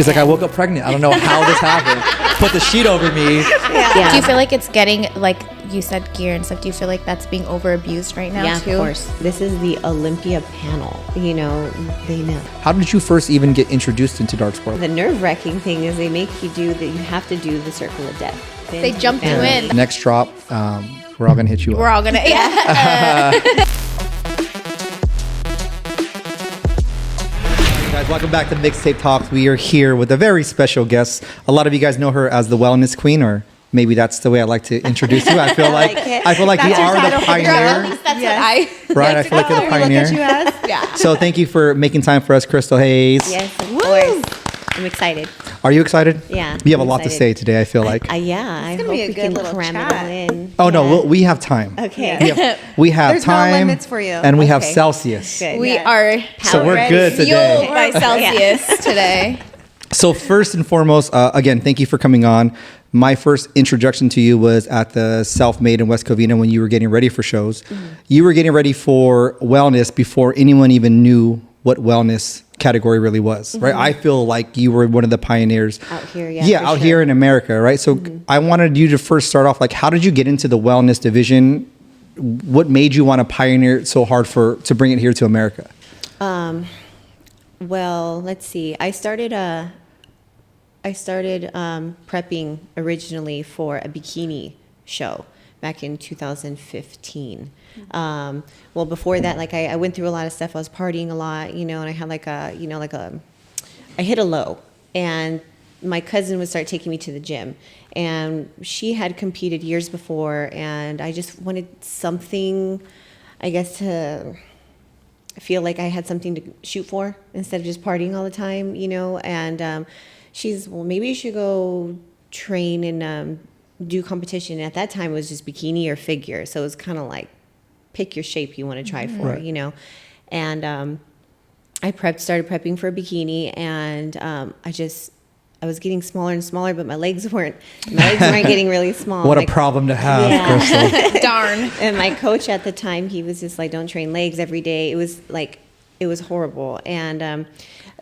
He's like, I woke up pregnant. I don't know how this happened. Put the sheet over me. Yeah. Do you feel like it's getting, like you said, gear and stuff, do you feel like that's being over abused right now too? Yeah, of course. This is the Olympia panel. You know, they know. How did you first even get introduced into Darc's world? The nerve-wracking thing is they make you do that. You have to do the circle of death. They jump you in. Next drop, we're all going to hit you up. We're all going to, yeah. Guys, welcome back to Mixtape Talks. We are here with a very special guest. A lot of you guys know her as the Wellness Queen, or maybe that's the way I like to introduce you. I feel like you are the pioneer. At least that's what I Right, I feel like you're the pioneer. yeah. So thank you for making time for us, Crystal Hayes. Yes, of course. I'm excited. Are you excited? Yeah. We have a I'm lot to excited. say today, I feel like. Yeah, I hope gonna be a we good can little cram chat. it all in. Oh, Yeah. no, we have time. Okay. We have There's no time. limits for you. And we have Okay. Celsius. Good. We Yeah. are So we're good today. fueled by Celsius today. So first and foremost, again, thank you for coming on. My first introduction to you was at the Self-Made in West Covina when you were getting ready for shows. Mm-hmm. You were getting ready for wellness before anyone even knew what wellness category really was, right? I feel like you were one of the pioneers Out here, out here in America, right? So I wanted you to first start off, like, how did you get into the wellness division? What made you want to pioneer it so hard to bring it here to America? Well, let's see. I started prepping originally for a bikini show back in 2015. Well, before that, like I went through a lot of stuff. I was partying a lot, and I had I hit a low, and my cousin would start taking me to the gym, and she had competed years before, and I just wanted something, I guess, to feel like I had something to shoot for instead of just partying all the time, and she's, well, maybe you should go train and do competition. At that time, it was just bikini or figure. So it was kind of like, pick your shape you want to try for, Right. And I started prepping for a bikini, and I was getting smaller and smaller, but my legs weren't getting really small. What a problem to have, Crystal. Darn. And my coach at the time, he was just like, don't train legs every day. It was horrible. And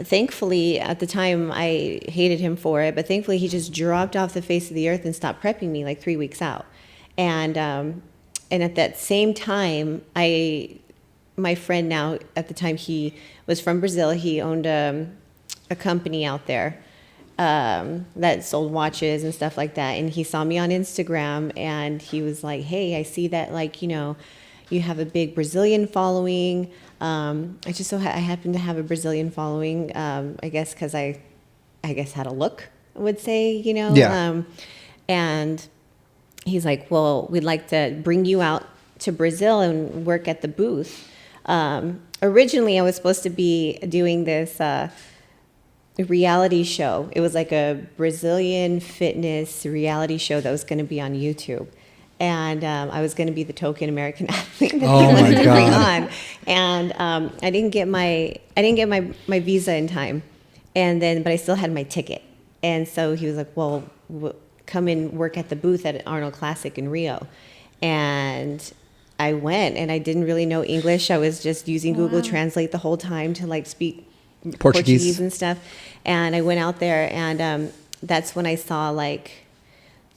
thankfully, at the time, I hated him for it, but thankfully he just dropped off the face of the earth and stopped prepping me like 3 weeks out. And at that same time, my friend now, at the time, he was from Brazil. He owned a company out there that sold watches and stuff like that. And he saw me on Instagram, and he was like, hey, I see that, you have a big Brazilian following. I happen to have a Brazilian following, I guess, because I had a look, I would say, Yeah. And he's like, well, we'd like to bring you out to Brazil and work at the booth. Originally, I was supposed to be doing this reality show. It was like a Brazilian fitness reality show that was going to be on YouTube. And I was going to be the token American athlete that he wanted to bring on. And I didn't get my visa in time, but I still had my ticket. And so he was like, well, come and work at the booth at Arnold Classic in Rio. And I went, and I didn't really know English. I was just using Google Translate the whole time to speak Portuguese and stuff. And I went out there, and that's when I saw the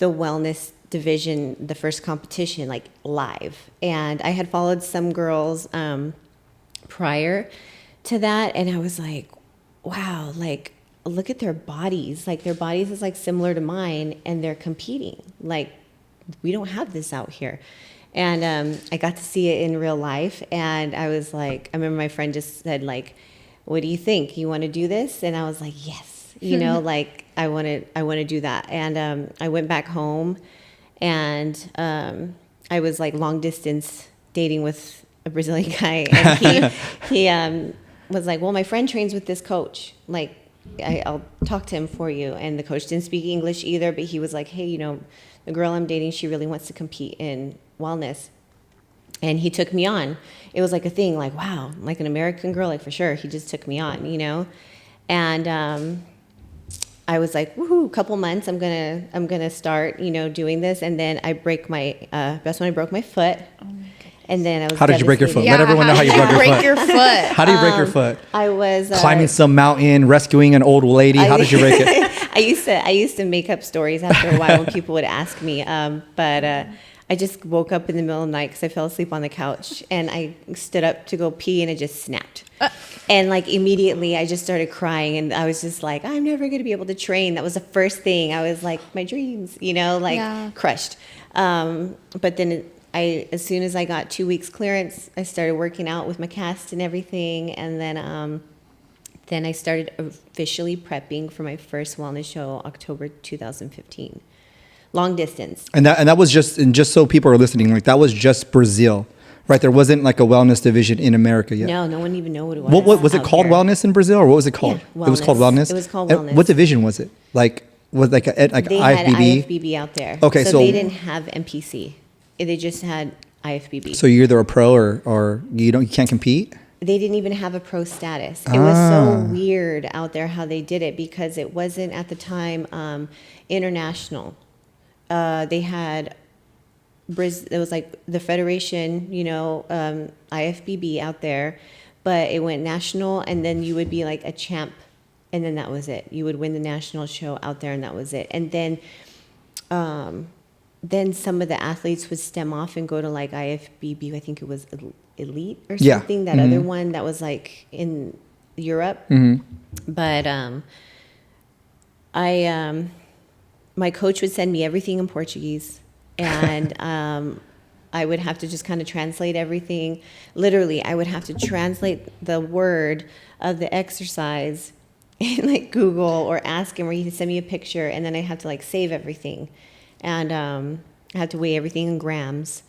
wellness division, the first competition, live. And I had followed some girls prior to that, and I was like, wow, look at their bodies. Their bodies is similar to mine, and they're competing. We don't have this out here. And I got to see it in real life, and I was like, I remember my friend just said, what do you think? You want to do this? And I was like, yes, I want to do that. And I went back home, and I was long distance dating with a Brazilian guy, and he was like, well, my friend trains with this coach. I'll talk to him for you. And the coach didn't speak English either, but he was like, hey, the girl I'm dating, she really wants to compete in wellness. And he took me on. It was a thing, wow, an American girl, for sure. He just took me on, And I was like, woohoo, a couple months, I'm gonna start, doing this. And then I break that's when I broke my foot. And then I was How did you break your foot? devastated. Let everyone know how you broke your foot. How do you break your foot? I was Climbing some mountain, rescuing an old lady. How did you break it? I used to make up stories after a while when people would ask me. But I just woke up in the middle of the night because I fell asleep on the couch, and I stood up to go pee, and it just snapped. And like immediately, I just started crying, and I was just like, I'm never going to be able to train. That was the first thing. I was like, my dreams, crushed. But then as soon as I got 2 weeks clearance, I started working out with my cast and everything, and then I started officially prepping for my first wellness show, October 2015. Long distance. And that was just so people are listening, like that was just Brazil, right? There wasn't like a wellness division in America yet. No one even knew what it was. What was it called? Here. Wellness in Brazil, or what was it called? Yeah, it was called wellness. It was called wellness. And what division was it? Like was like they IFBB? had IFBB out there. Okay, so they didn't have MPC. They just had IFBB. So you're either a pro or you can't compete. They didn't even have a pro status. It was so weird out there how they did it because it wasn't at the time international. They had it was like the federation, IFBB out there, but it went national, and then you would be like a champ, and then that was it. You would win the national show out there, and that was it. And then some of the athletes would stem off and go to like IFBB. I think it was Elite or something. That other one that was like in Europe. But my coach would send me everything in Portuguese, and I would have to just kind of translate everything. Literally, I would have to translate the word of the exercise in like Google or ask him, or he could send me a picture, and then I have to like save everything, and I had to weigh everything in grams.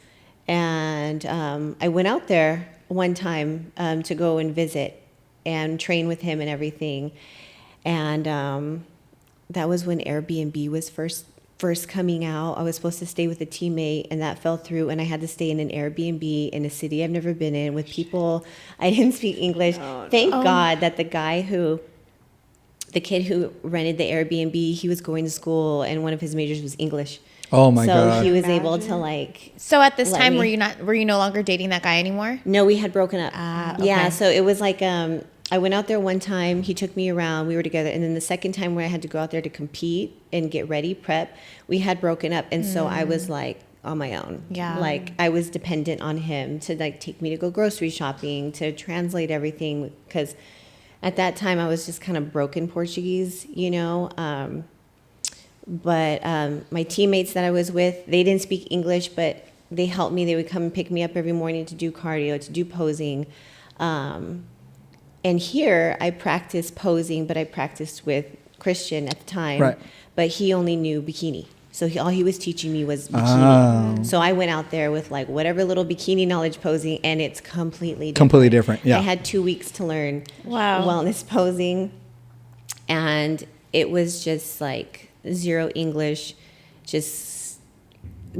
And I went out there one time to go and visit and train with him and everything, and that was when Airbnb was first coming out. I was supposed to stay with a teammate, and that fell through, and I had to stay in an Airbnb in a city I've never been in with people. I didn't speak English. Thank God that the kid who rented the Airbnb, he was going to school, and one of his majors was English. Oh my God. So he was able to like. So at this time, were you no longer dating that guy anymore? No, we had broken up. Okay. Yeah, so it was like I went out there one time, he took me around, we were together, and then the second time where I had to go out there to compete and get ready, prep, we had broken up, and so I was like on my own. Yeah. Like I was dependent on him to like take me to go grocery shopping, to translate everything, because at that time I was just kind of broken Portuguese, but my teammates that I was with, they didn't speak English, but they helped me. They would come and pick me up every morning to do cardio, to do posing. And here I practiced posing, but I practiced with Christian at the time. Right. But he only knew bikini. So all he was teaching me was bikini. So I went out there with like whatever little bikini knowledge posing, and it's completely different. Completely different, yeah. I had 2 weeks to learn Wow. wellness posing, and it was just like zero English, just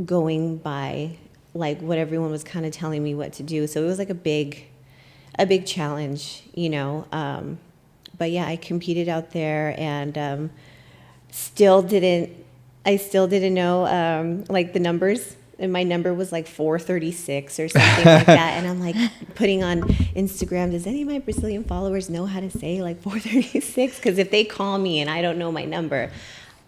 going by like what everyone was kind of telling me what to do. So it was like a big challenge, but yeah, I competed out there, and I still didn't know like the numbers, and my number was like 436 or something like that, and I'm like putting on Instagram, does any of my Brazilian followers know how to say like 436? Because if they call me and I don't know my number,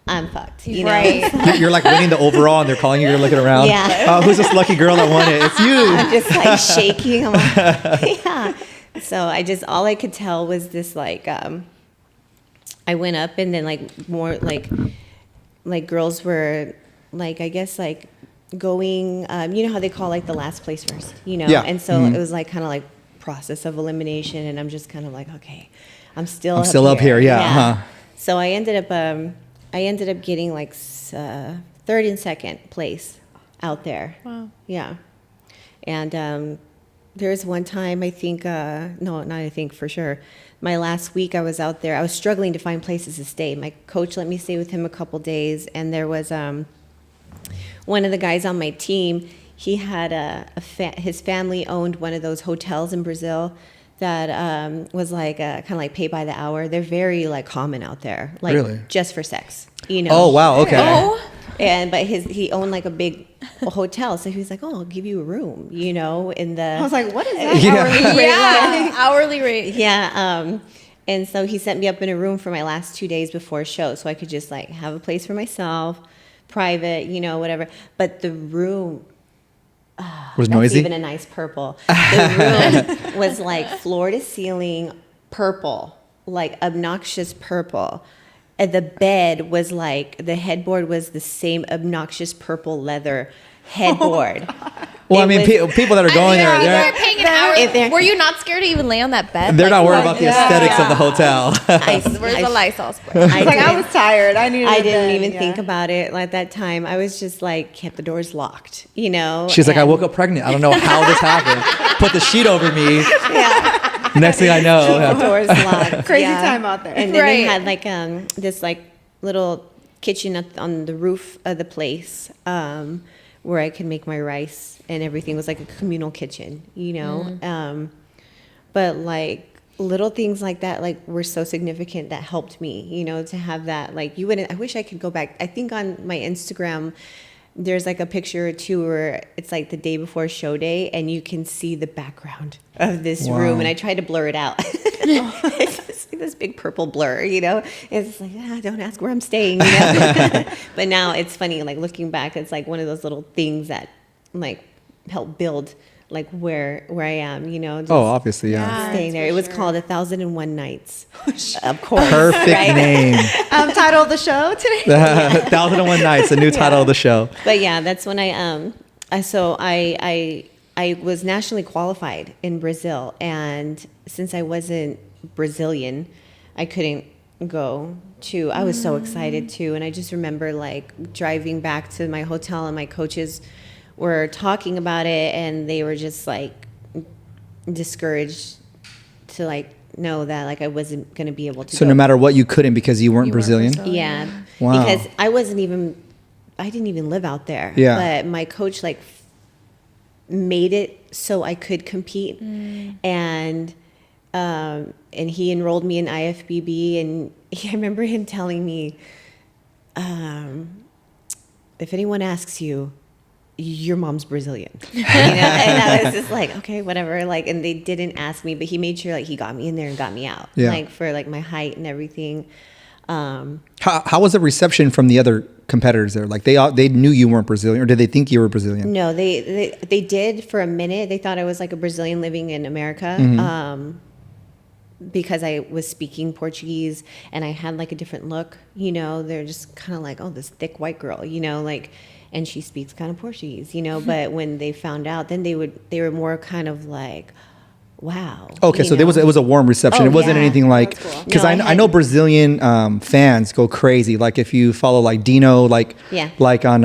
I'm fucked, Right. You're like winning the overall, and they're calling you. You're looking around. Yeah. Who's this lucky girl that won it? It's you. I'm just like shaking. I'm like, yeah. So all I could tell was this like, I went up, and then like more like girls were like, I guess like going, you know how they call like the last place first, Yeah. And so it was like kind of like process of elimination, and I'm just kind of like, okay, I'm still up here. Yeah. Uh-huh. So I ended up getting like third and second place out there. Wow. Yeah. And there was one time, I think, for sure, my last week I was out there, I was struggling to find places to stay. My coach let me stay with him a couple days, and there was one of the guys on my team, he had his family owned one of those hotels in Brazil that was like kind of like pay by the hour. They're very like common out there, like Really? just for sex, Oh wow. Okay. Oh. but he owned like a big hotel, so he was like, "Oh, I'll give you a room," in the. I was like, what is that? Yeah. Hourly rate. Yeah. And so he set me up in a room for my last 2 days before a show, so I could just like have a place for myself, private, whatever. But the room Was that's noisy. even a nice purple. The room was like floor to ceiling purple, like obnoxious purple. And the bed was like, the headboard was the same obnoxious purple leather headboard. Well, I It mean, was- people that are going there, They're paying an hour. If they're- Were you not scared to even lay on that bed? they're Like, not worried about the aesthetics of the hotel. Where's the Lysol spray? I Like, I didn't- was tired. I needed. I a didn't bed, even yeah. think about it at that time. I was just like, kept the doors locked, She's like, I and- woke up pregnant. I don't know how this happened. Put the sheet over me. Yeah, Next thing I know, the doors locked. Crazy time out there. And then they Right. had like this like little kitchen on the roof of the place where I could make my rice and everything. It was like a communal kitchen, but like little things like that like were so significant that helped me, to have that. Like you wouldn't. I wish I could go back. I think on my Instagram there's like a picture or two where it's like the day before show day and you can see the background of this Wow. room, and I tried to blur it out. It's just like this big purple blur, It's like, don't ask where I'm staying, But now it's funny, like looking back, it's like one of those little things that like help build like where I am, just oh, obviously, yeah. staying there. It was sure. called 1,001 Nights, of course. Perfect right? name. Title of the show today. 1001 Nights, a new title of the show. But yeah, that's when I was nationally qualified in Brazil, and since I wasn't Brazilian, I couldn't go to. I was so excited too, and I just remember like driving back to my hotel, and my coaches were talking about it, and they were just like discouraged to like know that like I wasn't going to be able to. So go. no matter what, you couldn't because you weren't Brazilian? Yeah. Wow. Because I didn't even live out there. Yeah. But my coach like made it so I could compete. And he enrolled me in IFBB, and I remember him telling me, if anyone asks you, your mom's Brazilian, and I was just like, okay, whatever. Like, and they didn't ask me, but he made sure like he got me in there and got me out, Yeah. like for like my height and everything. How was the reception from the other competitors there? Like they knew you weren't Brazilian, or did they think you were Brazilian? No, they did for a minute. They thought I was like a Brazilian living in America, because I was speaking Portuguese and I had like a different look. They're just kind of like, oh, this thick white girl, like, and she speaks kind of Portuguese, But when they found out, then they were more kind of like, wow. Okay, so it was a warm reception. Oh, It wasn't yeah. anything like, That's cool. because No, I know Brazilian fans go crazy. Like if you follow like Dino, like on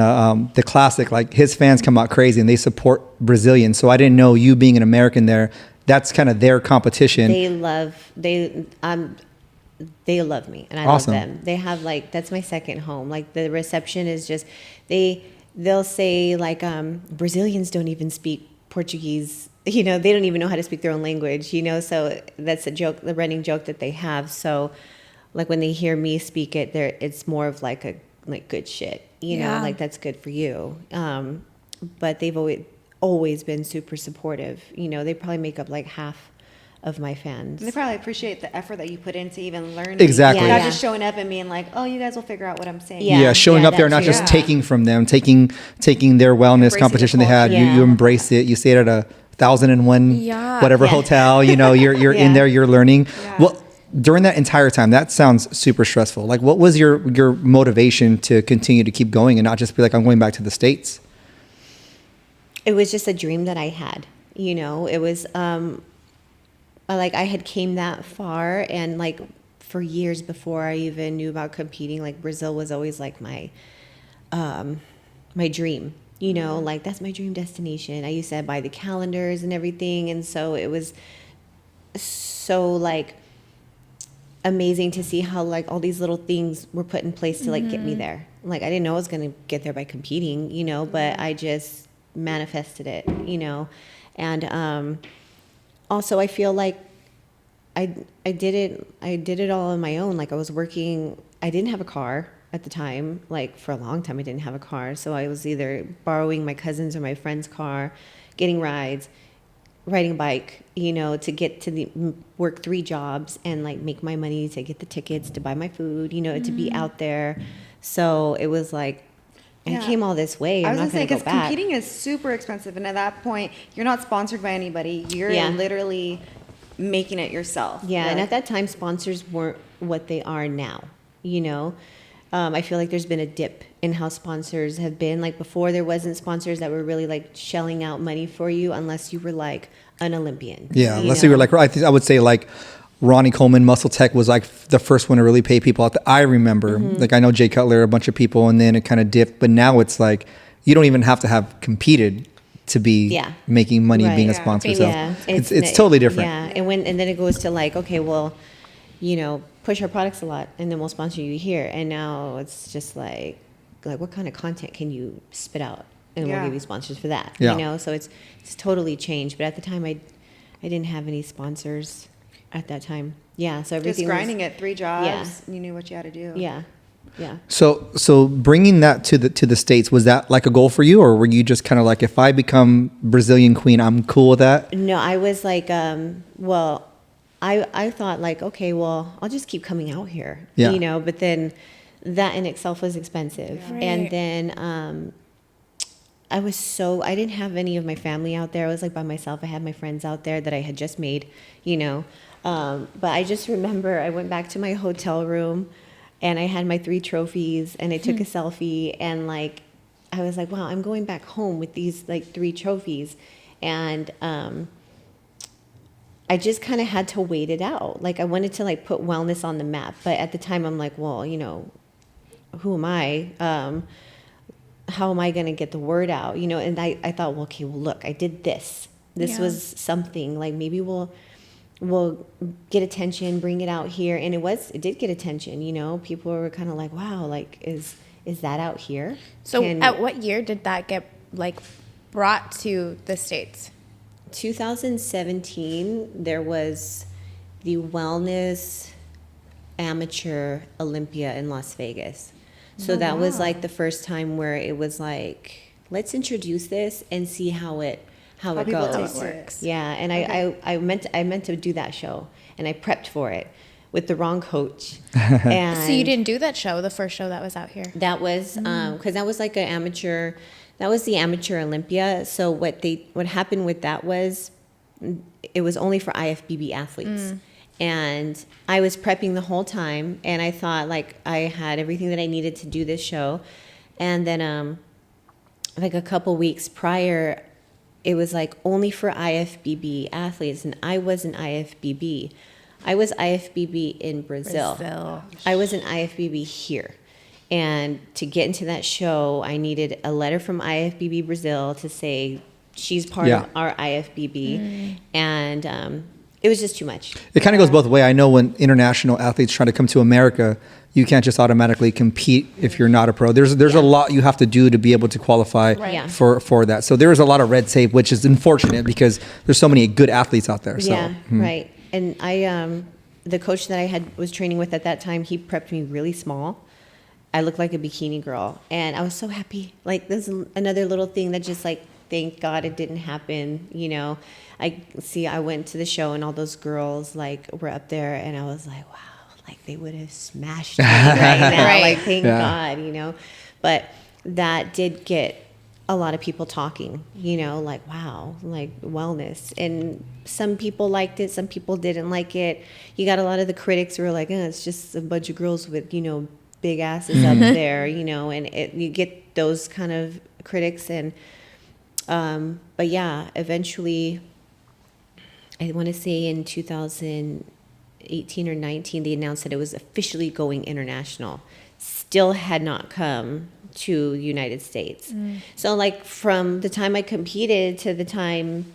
the classic, like his fans come out crazy and they support Brazilians. So I didn't know you being an American there. That's kind of their competition. They love me, and I Awesome. love them. They have like, that's my second home. Like the reception is just, they'll say like, Brazilians don't even speak Portuguese. They don't even know how to speak their own language, so that's a joke, the running joke that they have. So like when they hear me speak it, it's more of like a good shit, Yeah. like that's good for you. But they've always been super supportive. They probably make up like half of my fans. They probably appreciate the effort that you put into even learning. Exactly. Not Yeah. just showing up and being like, oh, you guys will figure out what I'm saying. Yeah. Showing up there, that not too. just Yeah. taking from them, taking their wellness Embracing the competition they had. culture. You Yeah. embrace it. You stayed at a 1001 Yeah. whatever Yeah. hotel. You're in Yeah. there. You're learning. Yeah. Well, during that entire time, that sounds super stressful. Like, what was your motivation to continue to keep going and not just be like, I'm going back to the States? It was just a dream that I had. It was like I had came that far, and like for years before I even knew about competing, like Brazil was always like my dream. Like that's my dream destination. I used to buy the calendars and everything, and so it was so like amazing to see how like all these little things were put in place to like get me there. Like I didn't know I was going to get there by competing, but I just manifested it, and also I feel like I did it all on my own. Like I was working, I didn't have a car, at the time. Like for a long time, I didn't have a car. So I was either borrowing my cousin's or my friend's car, getting rides, riding a bike, you know, to get to the work 3 jobs and like make my money to get the tickets, to buy my food, you know, to be out there. So it was like, I came all this way. I I'm was not gonna say, going to go because back. competing is super expensive, and at that point, you're not sponsored by anybody. You're literally making it yourself. Yeah, Like, and at that time, sponsors weren't what they are now, you know? I feel like there's been a dip in how sponsors have been. Like before, there wasn't sponsors that were really like shelling out money for you unless you were like an Olympian. Yeah, unless you were like, I would say like Ronnie Coleman, Muscle Tech was like the first one to really pay people out. I remember, like I know Jay Cutler, a bunch of people, and then it kind of dipped. But now it's like you don't even have to have competed to be making money being a sponsor. So it's totally different. Yeah, and then it goes to like, okay, well, you know, push our products a lot, and then we'll sponsor you here. And now it's just like what kind of content can you spit out, and we'll give you sponsors for that. Yeah. You know, so it's totally changed. But at the time, I didn't have any sponsors at that time. Yeah, so everything just grinding was, it, 3 jobs. You knew what you had to do. Yeah. Yeah. So bringing that to the States, was that like a goal for you, or were you just kind of like, if I become Brazilian queen, I'm cool with that? No, I was like, well, I thought like, okay, well, I'll just keep coming out here, you know, but then that in itself was expensive. Right. And then I didn't have any of my family out there. I was like by myself. I had my friends out there that I had just made, you know. But I just remember I went back to my hotel room and I had my 3 trophies and I took a selfie, and like, I was like, wow, I'm going back home with these like 3 trophies. And I just kind of had to wait it out. Like I wanted to like put wellness on the map. But at the time I'm like, well, you know, who am I? How am I going to get the word out? You know, and I thought, well, okay, well, look, I did this. This was something, like maybe we'll get attention, bring it out here. And it did get attention, you know. People were kind of like, wow, like is that out here? So at what year did that get like brought to the States? 2017, there was the Wellness Amateur Olympia in Las Vegas. So that was like the first time where it was like, let's introduce this and see how it goes. How it works. Yeah, and I meant to do that show, and I prepped for it with the wrong coach. And So you didn't do that show, the first show that was out here? that was because that was like an amateur. That was the Amateur Olympia. So what happened with that was, it was only for IFBB athletes. And I was prepping the whole time, and I thought like I had everything that I needed to do this show. And then like a couple weeks prior, it was like only for IFBB athletes, and I wasn't IFBB. I was IFBB in Brazil. I was an IFBB here. And to get into that show, I needed a letter from IFBB Brazil to say she's part of our IFBB. And it was just too much. It kind of goes both ways. I know when international athletes try to come to America, you can't just automatically compete if you're not a pro. There's a lot you have to do to be able to qualify for that. So there is a lot of red tape, which is unfortunate because there's so many good athletes out there. So. Yeah, right. And I, the coach that I was training with at that time, he prepped me really small. I looked like a bikini girl, and I was so happy. Like, this is another little thing that just like, thank God it didn't happen. You know, I went to the show and all those girls like were up there, and I was like, wow, like they would have smashed me right now. Like, thank God, you know. But that did get a lot of people talking, you know, like, wow, like wellness. And some people liked it, some people didn't like it. You got a lot of the critics who were like, it's just a bunch of girls with, you know, big asses up there, you know, and you get those kind of critics. And but yeah, eventually, I want to say in 2018 or 19, they announced that it was officially going international. Still had not come to the United States. So like from the time I competed to the time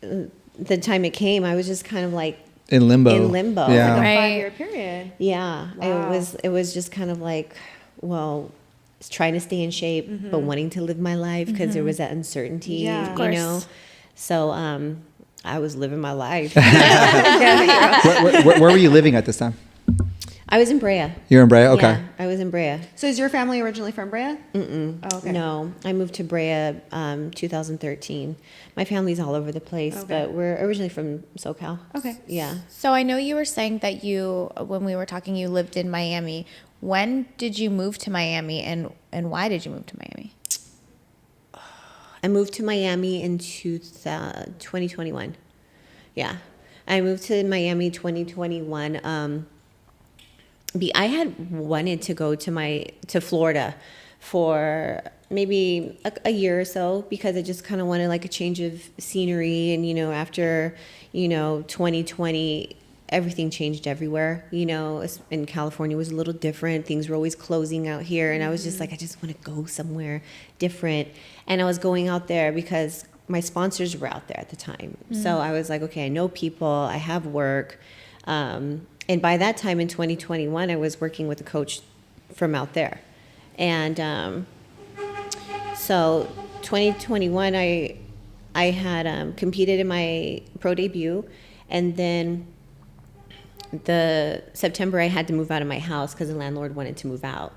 it came, I was just kind of like in limbo. Yeah. Like a 5-year period. Yeah. Wow. It was just kind of like, well, trying to stay in shape, but wanting to live my life because there was that uncertainty, you know? So I was living my life. Where were you living at this time? I was in Brea. You're in Brea? Okay. Yeah, I was in Brea. So is your family originally from Brea? Mm-mm. Oh, okay. No, I moved to Brea 2013. My family's all over the place, Okay. but we're originally from SoCal. Okay. Yeah. So I know you were saying that you, when we were talking, you lived in Miami. When did you move to Miami, and why did you move to Miami? I moved to Miami in 2021. Yeah. I moved to Miami 2021. I had wanted to go to Florida for maybe a year or so, because I just kind of wanted like a change of scenery. And, after, 2020, everything changed everywhere. In California was a little different. Things were always closing out here. And I was just like, I just want to go somewhere different. And I was going out there because my sponsors were out there at the time. So I was like, okay, I know people, I have work. And by that time in 2021, I was working with a coach from out there. And so 2021, I had competed in my pro debut. And then the September, I had to move out of my house because the landlord wanted to move out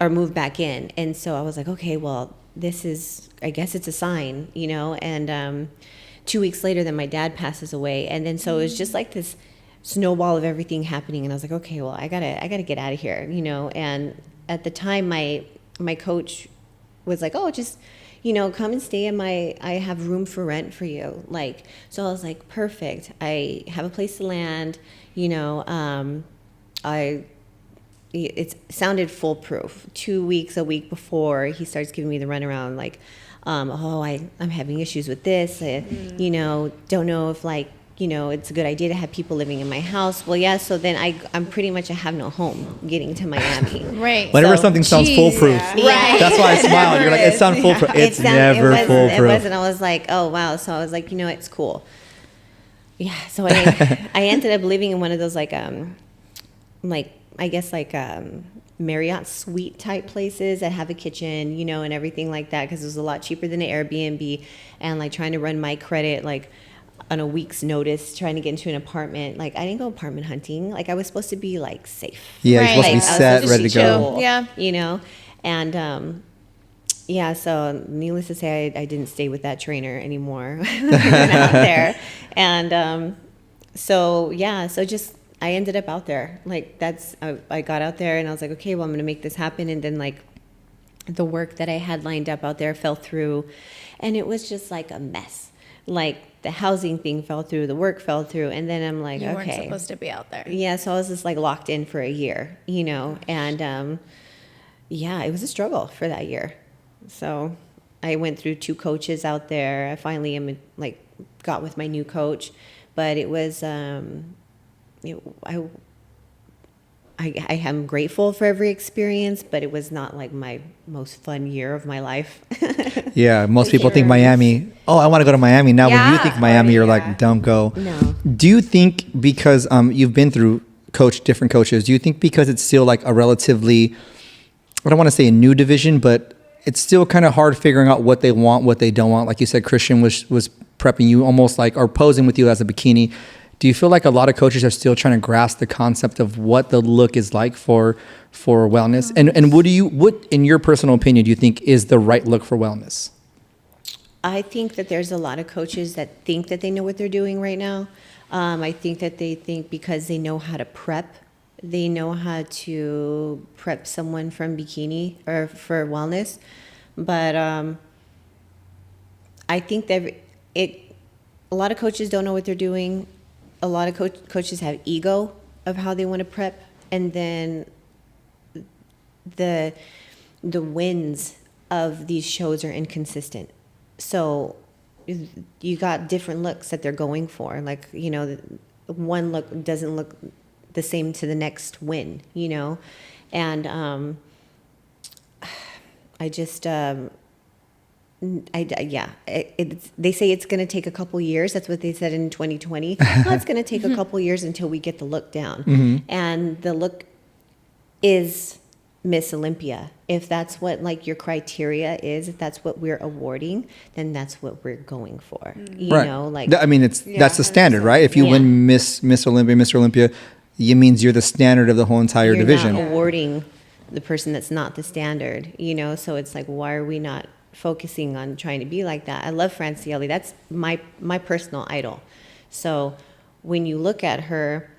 or move back in. And so I was like, okay, well, I guess it's a sign, And 2 weeks later, then my dad passes away. And then so it was just like this snowball of everything happening. And I was like, okay, well, I gotta get out of here, And at the time, my coach was like, oh, just, come and stay in I have room for rent for you. So I was like, perfect. I have a place to land, it sounded foolproof. 2 weeks, a week before, he starts giving me the runaround, I'm having issues with this, don't know if it's a good idea to have people living in my house. Well, yeah, so then I'm pretty much, I have no home getting to Miami. Right. Whenever something sounds foolproof, Yeah. that's why I smile. You're like, it sounds foolproof. It's never foolproof. It wasn't. I was like, oh, wow. So I was like, it's cool. Yeah, so I ended up living in one of those Marriott suite type places that have a kitchen, and everything like that, because it was a lot cheaper than an Airbnb. And trying to run my credit on a week's notice, trying to get into an apartment. I didn't go apartment hunting. I was supposed to be safe. Yeah, Right. you're supposed to be set, ready to go. Chill, Yeah. And yeah, so needless to say, I didn't stay with that trainer anymore. I went out there. And so just I ended up out there. I got out there and I was like, okay, well, I'm going to make this happen. And then the work that I had lined up out there fell through, and it was just a mess. The housing thing fell through, the work fell through, and then I'm like, You okay. weren't supposed to be out there. Yeah, so I was just locked in for a year, and it was a struggle for that year. So I went through 2 coaches out there. I finally got with my new coach, but it was I am grateful for every experience, but it was not my most fun year of my life. Yeah, most people think Miami, I want to go to Miami. Now when you think Miami, you're like, don't go. No. Do you think because you've been through different coaches, do you think because it's still a relatively, I don't want to say a new division, but it's still kind of hard figuring out what they want, what they don't want? Like you said, Christian was prepping you almost or posing with you as a bikini. Do you feel like a lot of coaches are still trying to grasp the concept of what the look is like for wellness? And what in your personal opinion do you think is the right look for wellness? I think that there's a lot of coaches that think that they know what they're doing right now. I think that they think because they know how to prep, they know how to prep someone from bikini or for wellness. But I think that a lot of coaches don't know what they're doing. A lot of coaches have ego of how they want to prep, and then the wins of these shows are inconsistent. So you got different looks that they're going for. One look doesn't look the same to the next win, and I just they say it's going to take a couple years. That's what they said in 2020. Well, it's going to take a couple years until we get the look down. Mm-hmm. And the look is Miss Olympia. If that's what your criteria is, if that's what we're awarding, then that's what we're going for. You know, that's the standard, right? If you win Miss Olympia, Mr. Olympia, it means you're the standard of the whole entire division. Not awarding the person that's not the standard, you know? So it's like, why are we not focusing on trying to be like that? I love Franciele. That's my personal idol. So when you look at her,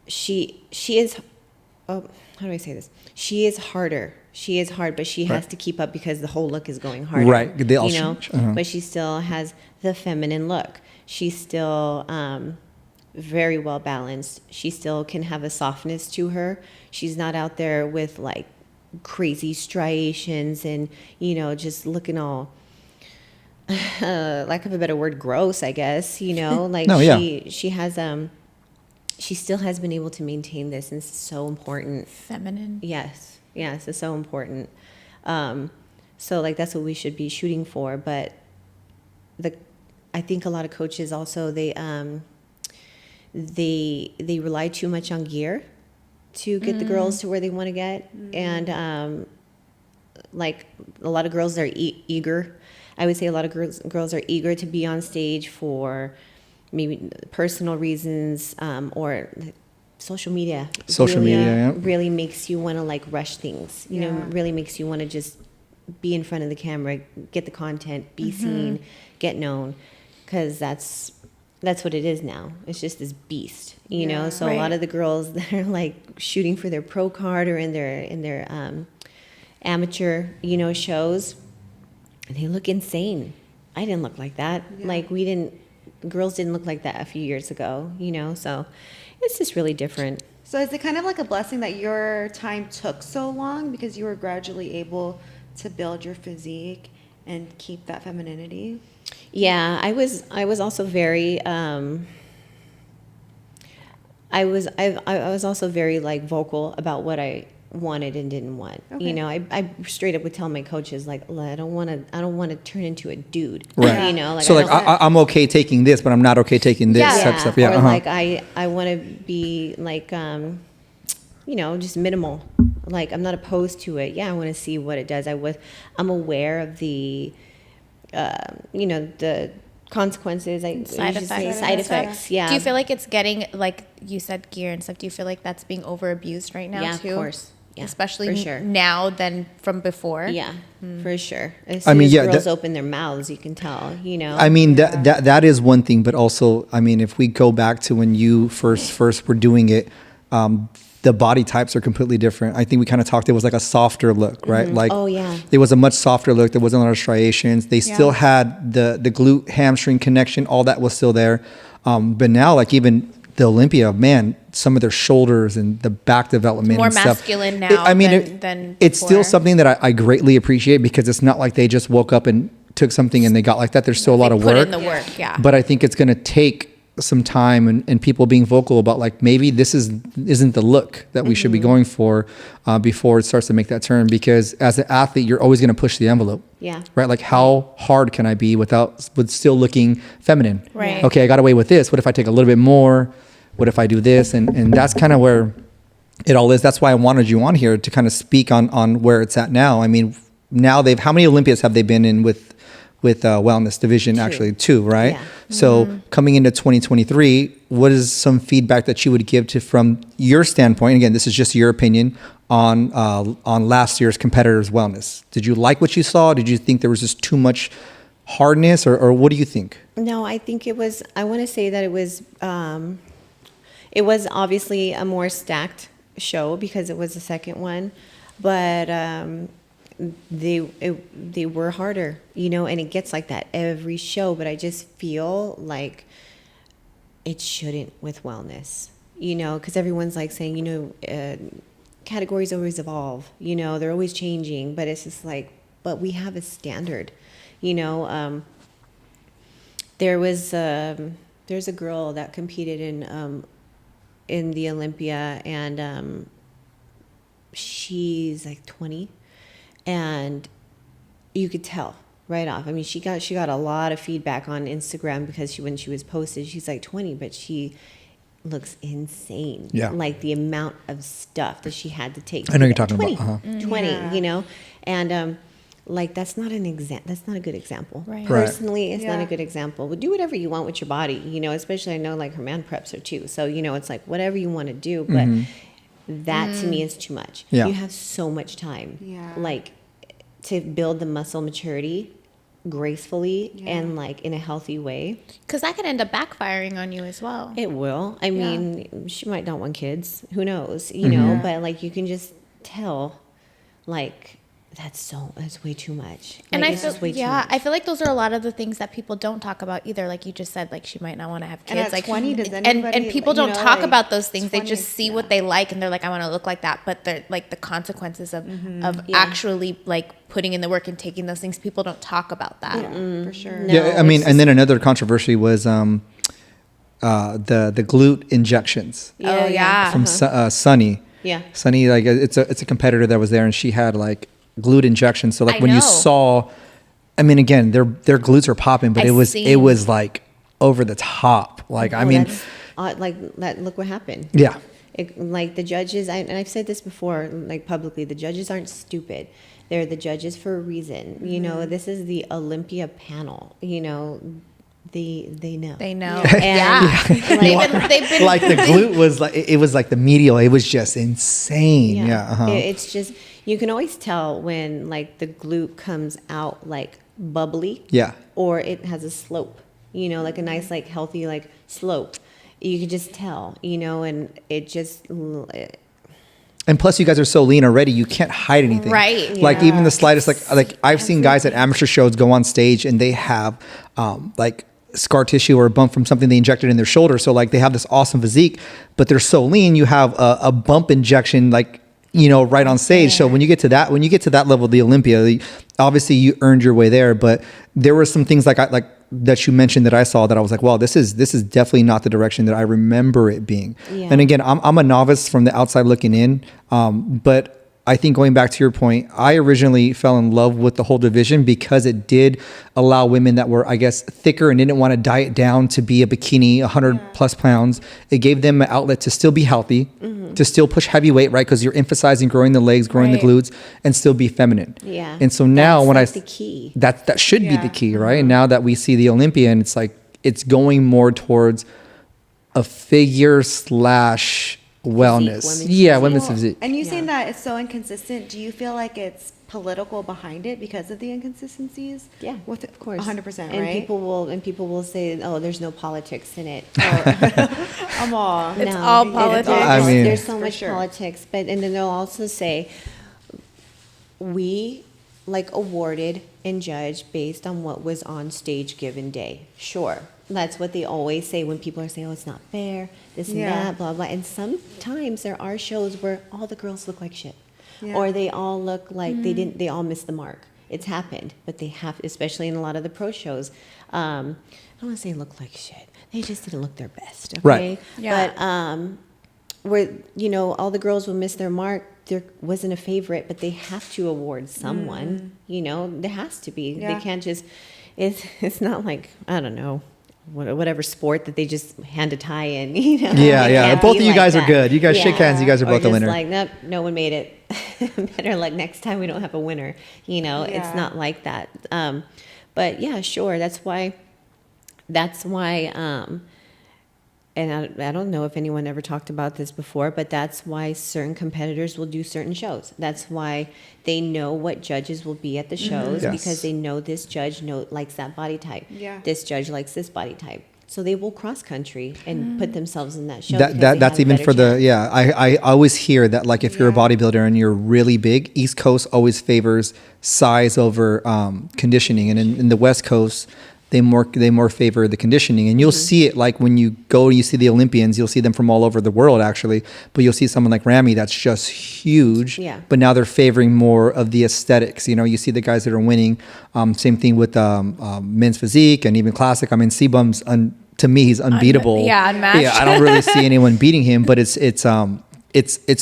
she is, how do I say this? She is harder. She is hard, but she has to keep up because the whole look is going harder. Right. They all you know? change. Uh-huh. But she still has the feminine look. She's still very well balanced. She still can have a softness to her. She's not out there with like crazy striations and, you know, just looking all, lack of a better word, gross, I guess, you know, like she has, she still has been able to maintain this, and it's so important. Feminine. Yes, it's so important. So like that's what we should be shooting for. But I think a lot of coaches also they rely too much on gear to get the girls to where they want to get, and like a lot of girls are eager. I would say a lot of girls are eager to be on stage for maybe personal reasons, or social media. Really makes you want to like rush things. You know, really makes you want to just be in front of the camera, get the content, be seen, get known, because that's what it is now. It's just this beast, you know. So a lot of the girls that are like shooting for their pro card or in their amateur, you know, shows, they look insane. I didn't look like that. Like girls didn't look like that a few years ago, you know. So it's just really different. So is it kind of like a blessing that your time took so long because you were gradually able to build your physique and keep that femininity? Yeah, I was also very I was also very like vocal about what I wanted and didn't want. Okay. You know, I straight up would tell my coaches like, I don't want to turn into a dude. Right. You know, like so I'm okay taking this, but I'm not okay taking this type of stuff. Yeah. Or like I want to be like you know, just minimal. Like I'm not opposed to it. Yeah, I want to see what it does. I'm aware of the you know, the consequences. Side effects. Yeah. Do you feel like it's getting, like you said, gear and stuff? Do you feel like that's being over abused right now too? Yeah, of course. Yeah, especially for sure. now than from before. Yeah, for sure. As soon as girls open their mouths, you can tell. You know. I mean, that is one thing, but also, I mean, if we go back to when you first were doing it, the body types are completely different. I think we kind of talked, it was like a softer look, right? Like, it was a much softer look. There wasn't a lot of striations. They still had the glute hamstring connection. All that was still there. But now, like even the Olympia, man, some of their shoulders and the back development more and stuff. masculine now than it's before. still something that I greatly appreciate, because it's not like they just woke up and took something and they got like that. There's still a lot of work. Put in the work, yeah. But I think it's going to take some time and people being vocal about like, maybe this isn't the look that we should be going for before it starts to make that turn. Because as an athlete, you're always going to push the envelope. Yeah. Right. Like, how hard can I be with still looking feminine? Right. Okay, I got away with this. What if I take a little bit more? What if I do this? And that's kind of where it all is. That's why I wanted you on here to kind of speak on where it's at now. I mean, now how many Olympias have they been in with wellness division? Actually 2, right? Yeah. So coming into 2023, what is some feedback that you would give from your standpoint? Again, this is just your opinion on last year's competitors' wellness. Did you like what you saw? Did you think there was just too much hardness, or what do you think? No, I think I want to say that it was obviously a more stacked show because it was the second one, but they were harder, you know, and it gets like that every show. But I just feel like it shouldn't with wellness, you know, because everyone's like saying, you know, categories always evolve, you know, they're always changing. But it's just like, but we have a standard, you know. There's a girl that competed in the Olympia, and she's like 20. And you could tell right off. I mean, she got a lot of feedback on Instagram because when she was posted, she's like 20, but she looks insane. Yeah. Like the amount of stuff that she had to take. I know you're talking 20, about. 20, you know? And like that's not a good example. Right. Personally, it's not Yeah. a good example. But do whatever you want with your body, you know, especially I know like her man preps her too. So, you know, it's like whatever you want to do, but that to me is too much. Yeah. You have so much time. Yeah. Like to build the muscle maturity gracefully Yeah. and like in a healthy way. Because that could end up backfiring on you as well. It will. I Yeah. mean, she might not want kids. Who knows? You know, but like you can just tell like that's way too much. And Like, I it's feel, just way too yeah, much. I feel like those are a lot of the things that people don't talk about either. Like you just said, like she might not want to have kids. And at like 20, does and anybody, people you don't know, talk like, about those things. They 20, just see yeah. what they like, and they're like, I want to look like that. But they're like the consequences of Yeah. actually like putting in the work and taking those things. People don't talk about that. Yeah, for sure. No. Yeah, I mean, it's and then another controversy was the glute injections Oh, yeah. from Sunny. Yeah. Sunny, like it's a competitor that was there, and she had like glute injections. So like I when you know. saw, I mean, again, their glutes are popping, but I it was seen. like over the top. Like I Oh, mean, that's, like that. Look what happened. yeah, Like the judges, and I've said this before, like publicly, the judges aren't stupid. They're the judges for a reason. You know, this is the Olympia panel. You know, they know. They know. And Yeah. They've been like the glute was like it was like the medial. It was just insane. Yeah, uh-huh. It's just you can always tell when like the glute comes out like bubbly. Yeah. Or it has a slope. You know, like a nice like healthy like slope. You can just tell. You know, and it just. And plus, you guys are so lean already, you can't hide anything. Right. Like Yeah. even the slightest, like I've seen guys at amateur shows go on stage and they have like scar tissue or a bump from something they injected in their shoulder. So like they have this awesome physique, but they're so lean, you have a bump injection like, you know, right on stage. So when you get to that level of the Olympia, obviously you earned your way there. But there were some things like that you mentioned that I saw that I was like, wow, this is definitely not the direction that I remember it being. Yeah. And again, I'm a novice from the outside looking in, but I think going back to your point, I originally fell in love with the whole division because it did allow women that were, I guess, thicker and didn't want to diet down to be a bikini, 100 plus pounds. It gave them an outlet to still be healthy, to still push heavy weight, right? Because you're emphasizing growing the legs, growing Right. the glutes, and still be feminine. Yeah. And so now That's when like the key. that should be Yeah. the key, right? And now that we see the Olympia, and it's like it's going more towards a figure slash wellness. women's Yeah, physique. women's Well, physique. and you saying Yeah. that it's so inconsistent, do you feel like it's political behind it because of the inconsistencies? Yeah, With of course, 100%, and right? people will say, "Oh, there's no politics in it." I'm all. It's all politics. I mean- there's so For much sure. politics, and then they'll also say, "We like awarded and judged based on what was on stage given day." Sure, that's what they always say when people are saying, "Oh, it's not fair," this and Yeah. that, blah blah. And sometimes there are shows where all the girls look like shit, Yeah. or they all look like they all missed the mark. It's happened, but they have, especially in a lot of the pro shows. I don't want to say look like shit. They just didn't look their best. Okay? Right. Yeah. But where all the girls will miss their mark. There wasn't a favorite, but they have to award someone. There has to be. Yeah. They can't just. It's not like, I don't know, whatever sport that they just hand a tie in. Yeah, It yeah. can't Both be of you like guys are that. good. You guys shake hands. You guys are Or both the just winner. like, nope, no one made it. Better luck next time. We don't have a winner. Yeah. It's not like that. But yeah, sure. That's why. And I don't know if anyone ever talked about this before, but that's why certain competitors will do certain shows. That's why they know what judges will be at the shows Yes. because they know this judge likes that body type. Yeah. This judge likes this body type. So they will cross country and put themselves in that show. because they That's have a even better for the chance. yeah. I always hear that like if you're a Yeah. bodybuilder and you're really big, East Coast always favors size over conditioning, and in the West Coast they more favor the conditioning. And you'll see it like when you go, you see the Olympians, you'll see them from all over the world actually, but you'll see someone like Ramy that's just huge. Yeah. But now they're favoring more of the aesthetics. You see the guys that are winning. Same thing with men's physique and even classic. I mean, Sebum's to me he's unbeatable. unmatched. Yeah, I don't really see anyone beating him, but it's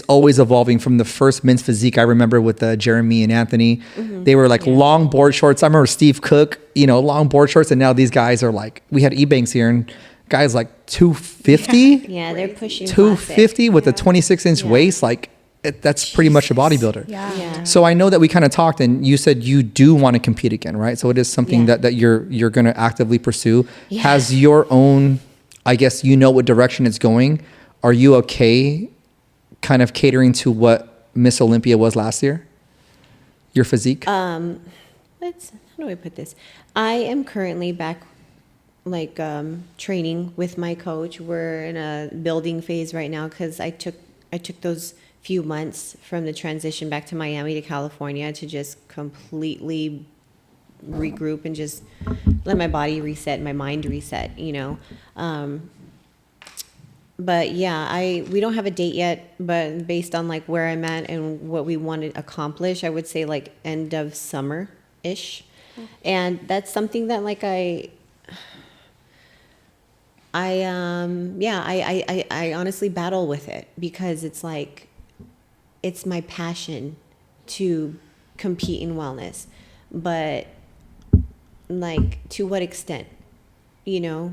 always evolving from the first men's physique. I remember with Jeremy and Anthony, they were like long board shorts. I remember Steve Cook, long board shorts, and now these guys are like, we had Ebanks here, and guys like 250, Yeah, they're pushing 250 with a 26-inch Yeah. waist, like. that's pretty much a bodybuilder. Yeah. So I know that we kind of talked, and you said you do want to compete again, right? So it is something that you're going to actively pursue. Yeah. Has your own, I guess, what direction it's going. Are you okay kind of catering to what Miss Olympia was last year? Your physique? How do I put this? I am currently back training with my coach. We're in a building phase right now because I took those few months from the transition back to Miami to California to just completely regroup and just let my body reset, my mind reset, but yeah, we don't have a date yet, but based on like where I'm at and what we want to accomplish, I would say like end of summer-ish. And that's something that like I honestly battle with it because it's like, it's my passion to compete in wellness, but like to what extent?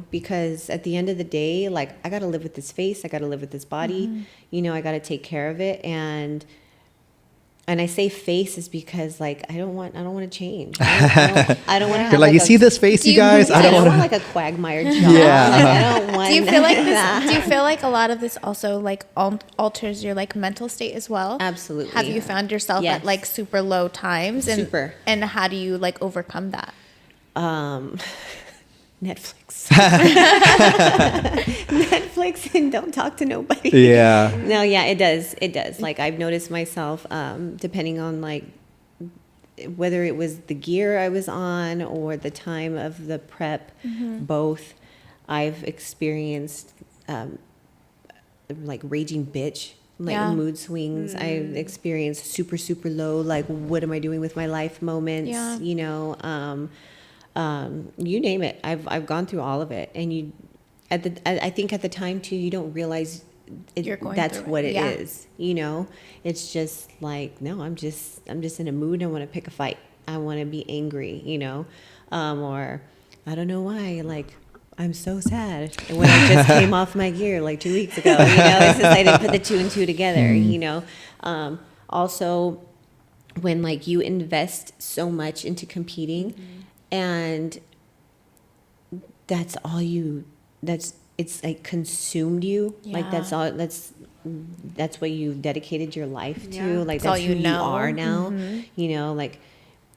Because at the end of the day, like I got to live with this face, I got to live with this body, I got to take care of it. And I say face is because like, I don't want to change. I don't want to have You're like, you see this face, you guys? I don't want like a quagmire job. Yeah. Like, I don't want Do you feel like a lot of this also like alters your like mental state as well? Absolutely. Have you found yourself Yes. at like super low times? Super. And how do you like overcome that? Netflix. Netflix and don't talk to nobody. Yeah. No, yeah, it does. It does. Like I've noticed myself, depending on like whether it was the gear I was on or the time of the prep, both, I've experienced like raging bitch, like mood swings. I've experienced super, super low, like what am I doing with my life moments, you name it. I've gone through all of it, and I think at the time too, you don't realize that's what it is. It's just like, no, I'm just in a mood. I want to pick a fight. I want to be angry, or I don't know why. Like I'm so sad when I just came off my gear like 2 weeks ago. It's just I didn't put the two and two together. Also, when like you invest so much into competing. And it's like consumed you. Yeah. Like that's what you dedicated your life to. Yeah. Like That's all who you know. you are now. Like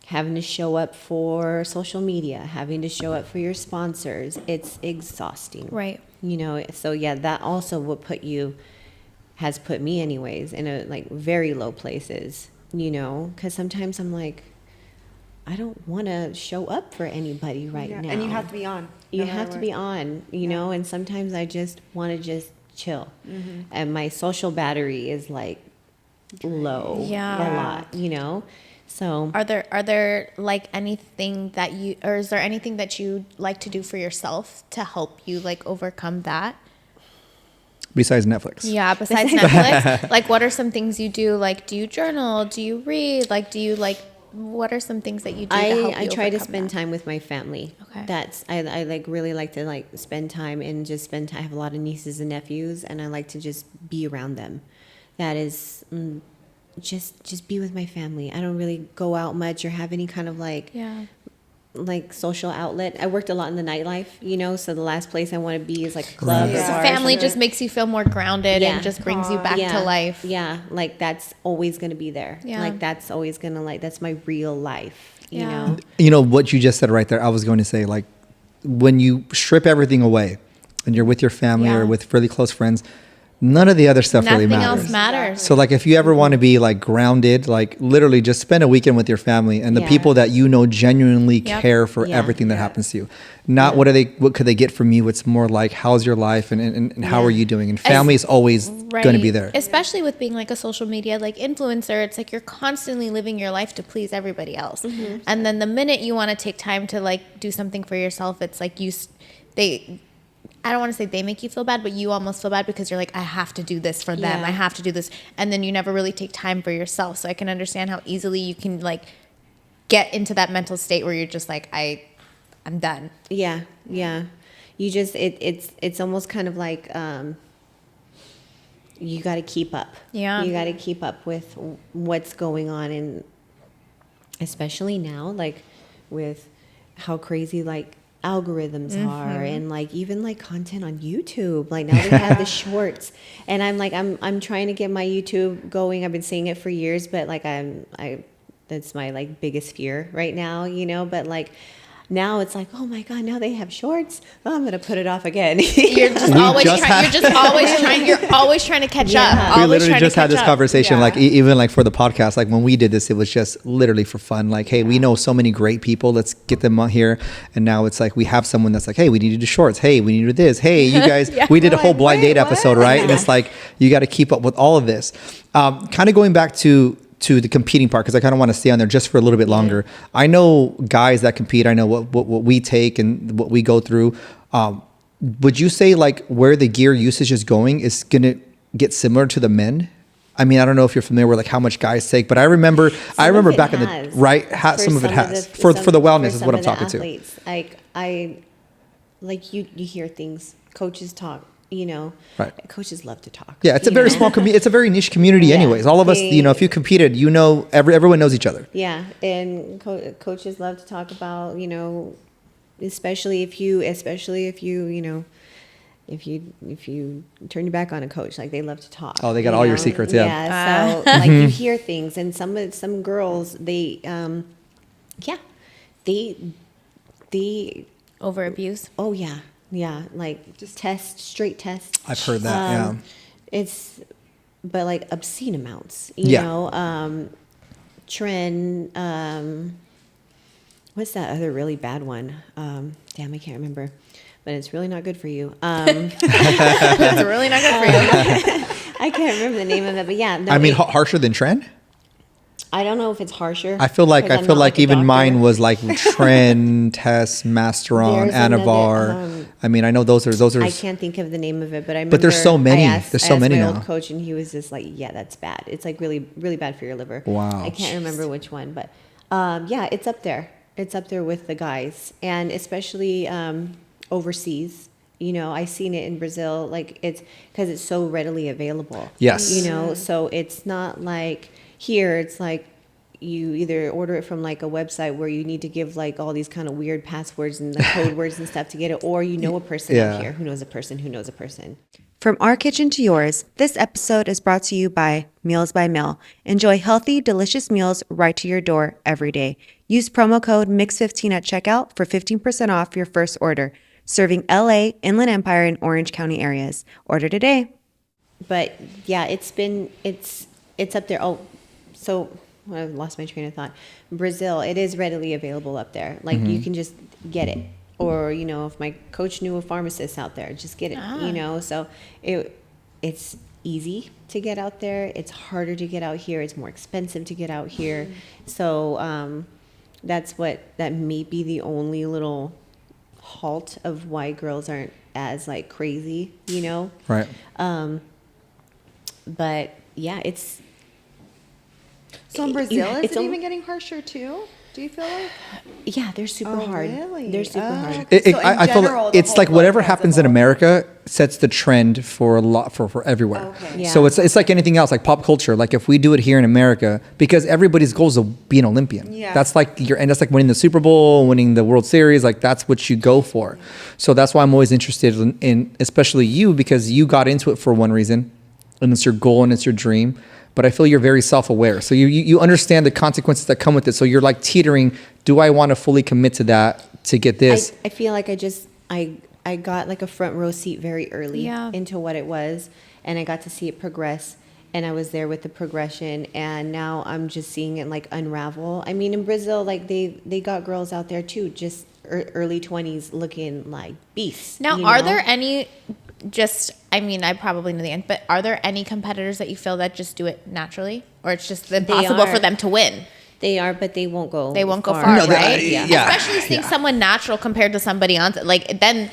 having to show up for social media, having to show up for your sponsors. It's exhausting. Right. So yeah, that also has put me anyways in a like very low places, because sometimes I'm like, I don't want to show up for anybody right now. And you have to be on. You have to be on, and sometimes I just want to just chill. And my social battery is like low a lot, So Are there like anything is there anything that you like to do for yourself to help you like overcome that? Besides Netflix. Yeah, besides Netflix, like what are some things you do? Like, do you journal? Do you read? Like, what are some things that you do to help you I try to overcome spend that? time with my family. Okay. I like really like to like spend time and just spend time. I have a lot of nieces and nephews, and I like to just be around them. That is just be with my family. I don't really go out much or have any kind of like social outlet. I worked a lot in the nightlife, so the last place I want to be is like a club or So bar. family just makes you feel more grounded and just brings you back to life. Yeah, like that's always going to be there. Yeah. Like that's always going to that's my real life, Yeah. What you just said right there, I was going to say, like, when you strip everything away and you're with your family or with really close friends, none of the other stuff really Nothing matters. else matters. So like if you ever want to be like grounded, like literally just spend a weekend with your family and the Yeah. people that genuinely Yep. care for Yeah. everything that happens to you. Not what could they get from you? It's more like, how's your life and how are you doing? And family is always going to be there. Especially with being like a social media like influencer, it's like you're constantly living your life to please everybody else. And then the minute you want to take time to like do something for yourself, it's like I don't want to say they make you feel bad, but you almost feel bad because you're like, I have to do this for them. Yeah. I have to do this. And then you never really take time for yourself. So I can understand how easily you can like get into that mental state where you're just like, I'm done. Yeah, yeah. You just it's almost kind of like you got to keep up. Yeah. You got to keep up with what's going on, and especially now, like with how crazy like algorithms are, and like even like content on YouTube. Like now they have the shorts, and I'm trying to get my YouTube going. I've been saying it for years, but like that's my like biggest fear right now, but like now it's like, oh my God, now they have shorts. Oh, I'm gonna put it off again. You're just always trying to catch up. We Always literally trying just to had catch this up. conversation, Yeah. like even like for the podcast, like when we did this, it was just literally for fun. Like, hey, we know so many great people. Let's get them on here. And now it's like we have someone that's like, hey, we need to do shorts. Hey, we need to do this. Hey, you guys, we did a whole blind date episode, right? And it's like you got to keep up with all of this. Kind of going back to the competing part, because I kind of want to stay on there just for a little bit longer. I know guys that compete. I know what we take and what we go through. Would you say like where the gear usage is going is going to get similar to the men? I mean, I don't know if you're familiar with like how much guys take, but I remember back in the right, some of it has for the wellness is what I'm talking to. Like like you hear things, coaches talk. Right. Coaches love to talk. Yeah, it's a very small community. It's a very niche community, anyways. All of us, if you competed, everyone knows each other. Yeah, and coaches love to talk about, especially if you turn your back on a coach, like they love to talk. Oh, they got all your secrets, yeah. Yeah, so like you hear things, and some girls they Over abuse. oh yeah, like just straight tests. I've heard that. It's but like obscene amounts, trend. What's that other really bad one? Damn, I can't remember. But it's really not good for you. It's really not good for you. I can't remember the name of it, but yeah. No, I mean, harsher than trend. I don't know if it's harsher. I feel like because I'm not a even doctor. mine was like Tren, Test, Masteron, There's another, Anavar. I mean, I know those are. I can't think of the name of it, but I remember. But there's so many. I asked many my now. old coach, and he was just like, "Yeah, that's bad. It's like really, really bad for your liver." Wow. I can't remember which one, but yeah, it's up there. It's up there with the guys, and especially overseas. I've seen it in Brazil, like it's because it's so readily available. Yes. So it's not like here. It's like you either order it from like a website where you need to give like all these kind of weird passwords and the code words and stuff to get it, or a person up here who knows a person who knows a person. From our kitchen to yours, this episode is brought to you by Meals by Mill. Enjoy healthy, delicious meals right to your door every day. Use promo code MIX15 at checkout for 15% off your first order. Serving LA, Inland Empire, and Orange County areas. Order today. But yeah, it's up there. Oh, so I lost my train of thought. Brazil, it is readily available up there. Like you can just get it. Or, if my coach knew a pharmacist out there, just get it, So it's easy to get out there. It's harder to get out here. It's more expensive to get out here. So that may be the only little halt of why girls aren't as like crazy, Right. But yeah, it's. So in Brazil, is it's it even getting harsher too? Do you feel like? Yeah, they're super hard. Really? They're super hard. So in I feel general, like the it's whole like whatever world has happens in evolved. America sets the trend for a lot for everywhere. Okay. Yeah. So it's like anything else, like pop culture. Like if we do it here in America, because everybody's goal is to be an Olympian. Yeah. That's like that's like winning the Super Bowl, winning the World Series. Like that's what you go for. So that's why I'm always interested in especially you, because you got into it for one reason, and it's your goal and it's your dream. But I feel you're very self-aware. So you understand the consequences that come with it. So you're like teetering, do I want to fully commit to that to get this? I feel like I got like a front row seat very early into what it was, and I got to see it progress, and I was there with the progression, and now I'm just seeing it like unravel. I mean, in Brazil, like they got girls out there too, just early 20s looking like beasts. Now, are there any I probably know the end, but are there any competitors that you feel that just do it naturally, or it's just impossible for them to win? They are, but they won't go. They won't go far, No, right? yeah. Especially seeing someone natural compared to somebody on, like then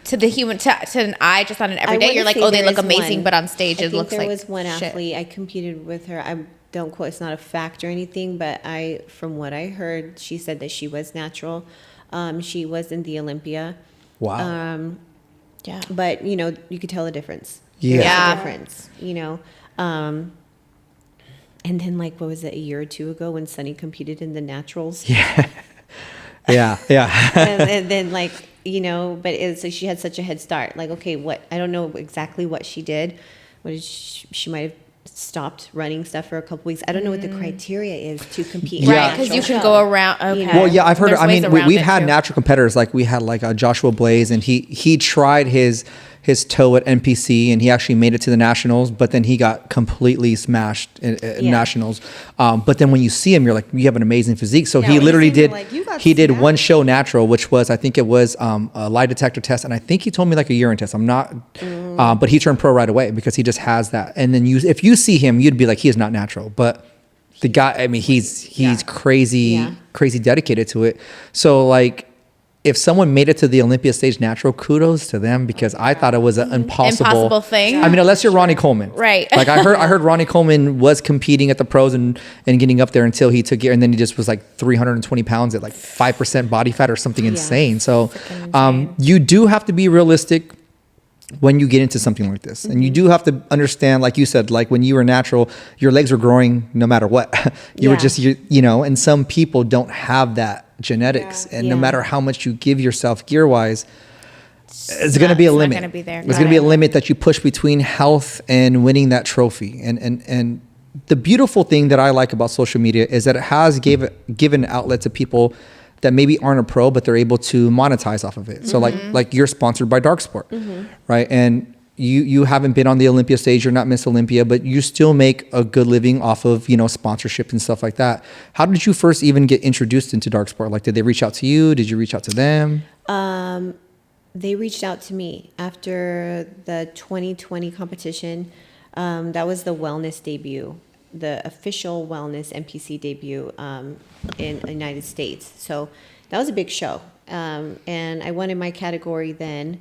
to the human, to an eye, just on an everyday, you're like, oh, they look amazing, but on stage it looks like there was one shit. athlete I competed with her. I don't quote, it's not a fact or anything, but from what I heard, she said that she was natural. She was in the Olympia. Wow. Yeah. But you could tell the difference. Yeah. There's Yeah. a difference, you know. And then like, what was it, a year or two ago when Sunny competed in the naturals? Yeah. Yeah. And then like, you know, but so she had such a head start. Like, okay, I don't know exactly what she did. What did she might have stopped running stuff for a couple weeks. I don't know what the criteria is to compete. Yeah. Right, because you can go around. Okay. You know. Well, yeah, I've heard. There's I ways mean, around we've it, had too. natural competitors. Like we had like Joshua Blaze, and he tried his toe at NPC, and he actually made it to the nationals. But then he got completely smashed at nationals. But then when you see him, you're like, you have an amazing physique. So Yeah, he when you literally see him, did. you're like, you got He did smashed. one show natural, which was I think it was a lie detector test, and I think he told me like a urine test. I'm not, but he turned pro right away because he just has that. And then if you see him, you'd be like, he is not natural, but. The guy, I mean, he's crazy dedicated to it. So like, if someone made it to the Olympia stage natural, kudos to them because I thought it was an Impossible thing. I mean, unless you're Ronnie Coleman, Right. Like I heard Ronnie Coleman was competing at the pros and getting up there until he took it, and then he just was like 320 pounds at like 5% body fat or something insane. So, you do have to be realistic when you get into something like this. And you do have to understand, like you said, like when you were natural, your legs were growing no matter what. You were just, you know, and some people don't have that genetics. And no matter how much you give yourself gear wise, it's going to be a it's not limit. gonna be there. It's going to be a limit that you push between health and winning that trophy. And the beautiful thing that I like about social media is that it has given outlet to people that maybe aren't a pro, but they're able to monetize off of it. So like you're sponsored by Darc Sport, right? And you haven't been on the Olympia stage, you're not Miss Olympia, but you still make a good living off of, you know, sponsorship and stuff like that. How did you first even get introduced into Darc Sport? Like, did they reach out to you? Did you reach out to them? They reached out to me after the 2020 competition. That was the wellness debut, the official wellness NPC debut in the United States. So that was a big show. And I won in my category then.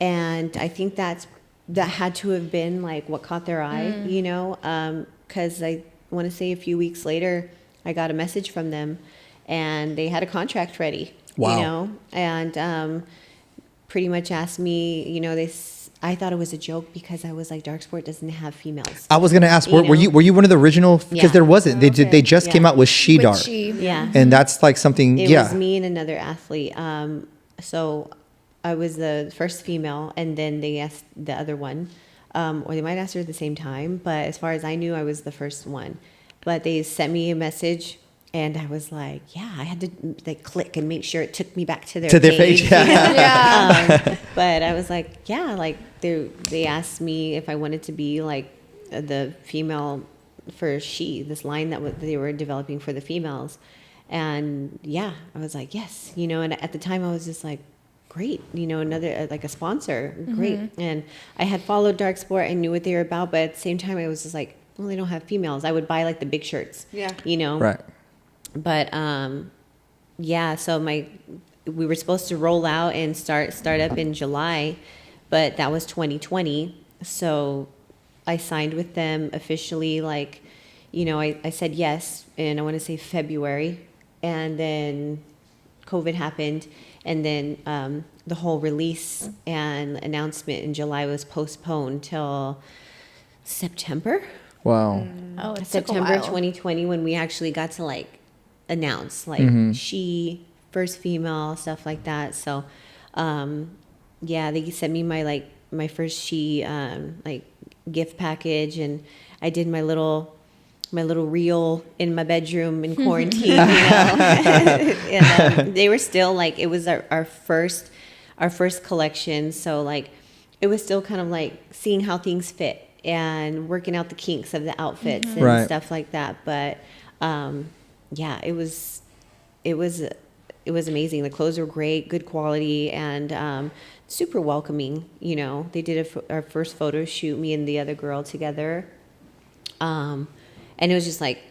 And I think that had to have been like what caught their eye, you know, because I want to say a few weeks later, I got a message from them and they had a contract ready, Wow. you know, and pretty much asked me, you know, I thought it was a joke because I was like, Darc Sport doesn't have females. I was going to ask, You were you one of the original? Because Yeah. there wasn't. They just came out with She With Darc. she. Yeah. And that's like something, It yeah. was me and another athlete. So I was the first female, and then they asked the other one, or they might ask her at the same time. But as far as I knew, I was the first one. But they sent me a message, and I was like, yeah, I had to like click and make sure it took me back to their page. Yeah. But I was like, yeah, like they asked me if I wanted to be like the female for this line that they were developing for the females. And yeah, I was like, yes, you know, and at the time I was just like, great, you know, another, like a sponsor, great. And I had followed Darc Sport, I knew what they were about, but at the same time I was just like, well, they don't have females. I would buy like the big shirts, you know? Right. But yeah, so we were supposed to roll out and start up in July, but that was 2020. So I signed with them officially, like, you know, I said yes, and I want to say February, and then COVID happened, and then the whole release and announcement in July was postponed till September. Wow. Oh, it took a September while. 2020 when we actually got to like announce like she first female, stuff like that. So yeah, they sent me my first she like gift package, and I did my little reel in my bedroom in quarantine, you know. And they were still like, it was our first collection, so like it was still kind of like seeing how things fit and working out the kinks of the outfits and Right. stuff like that. But yeah, it was amazing. The clothes were great, good quality, and super welcoming. You know, they did our first photo shoot, me and the other girl together, and it was just like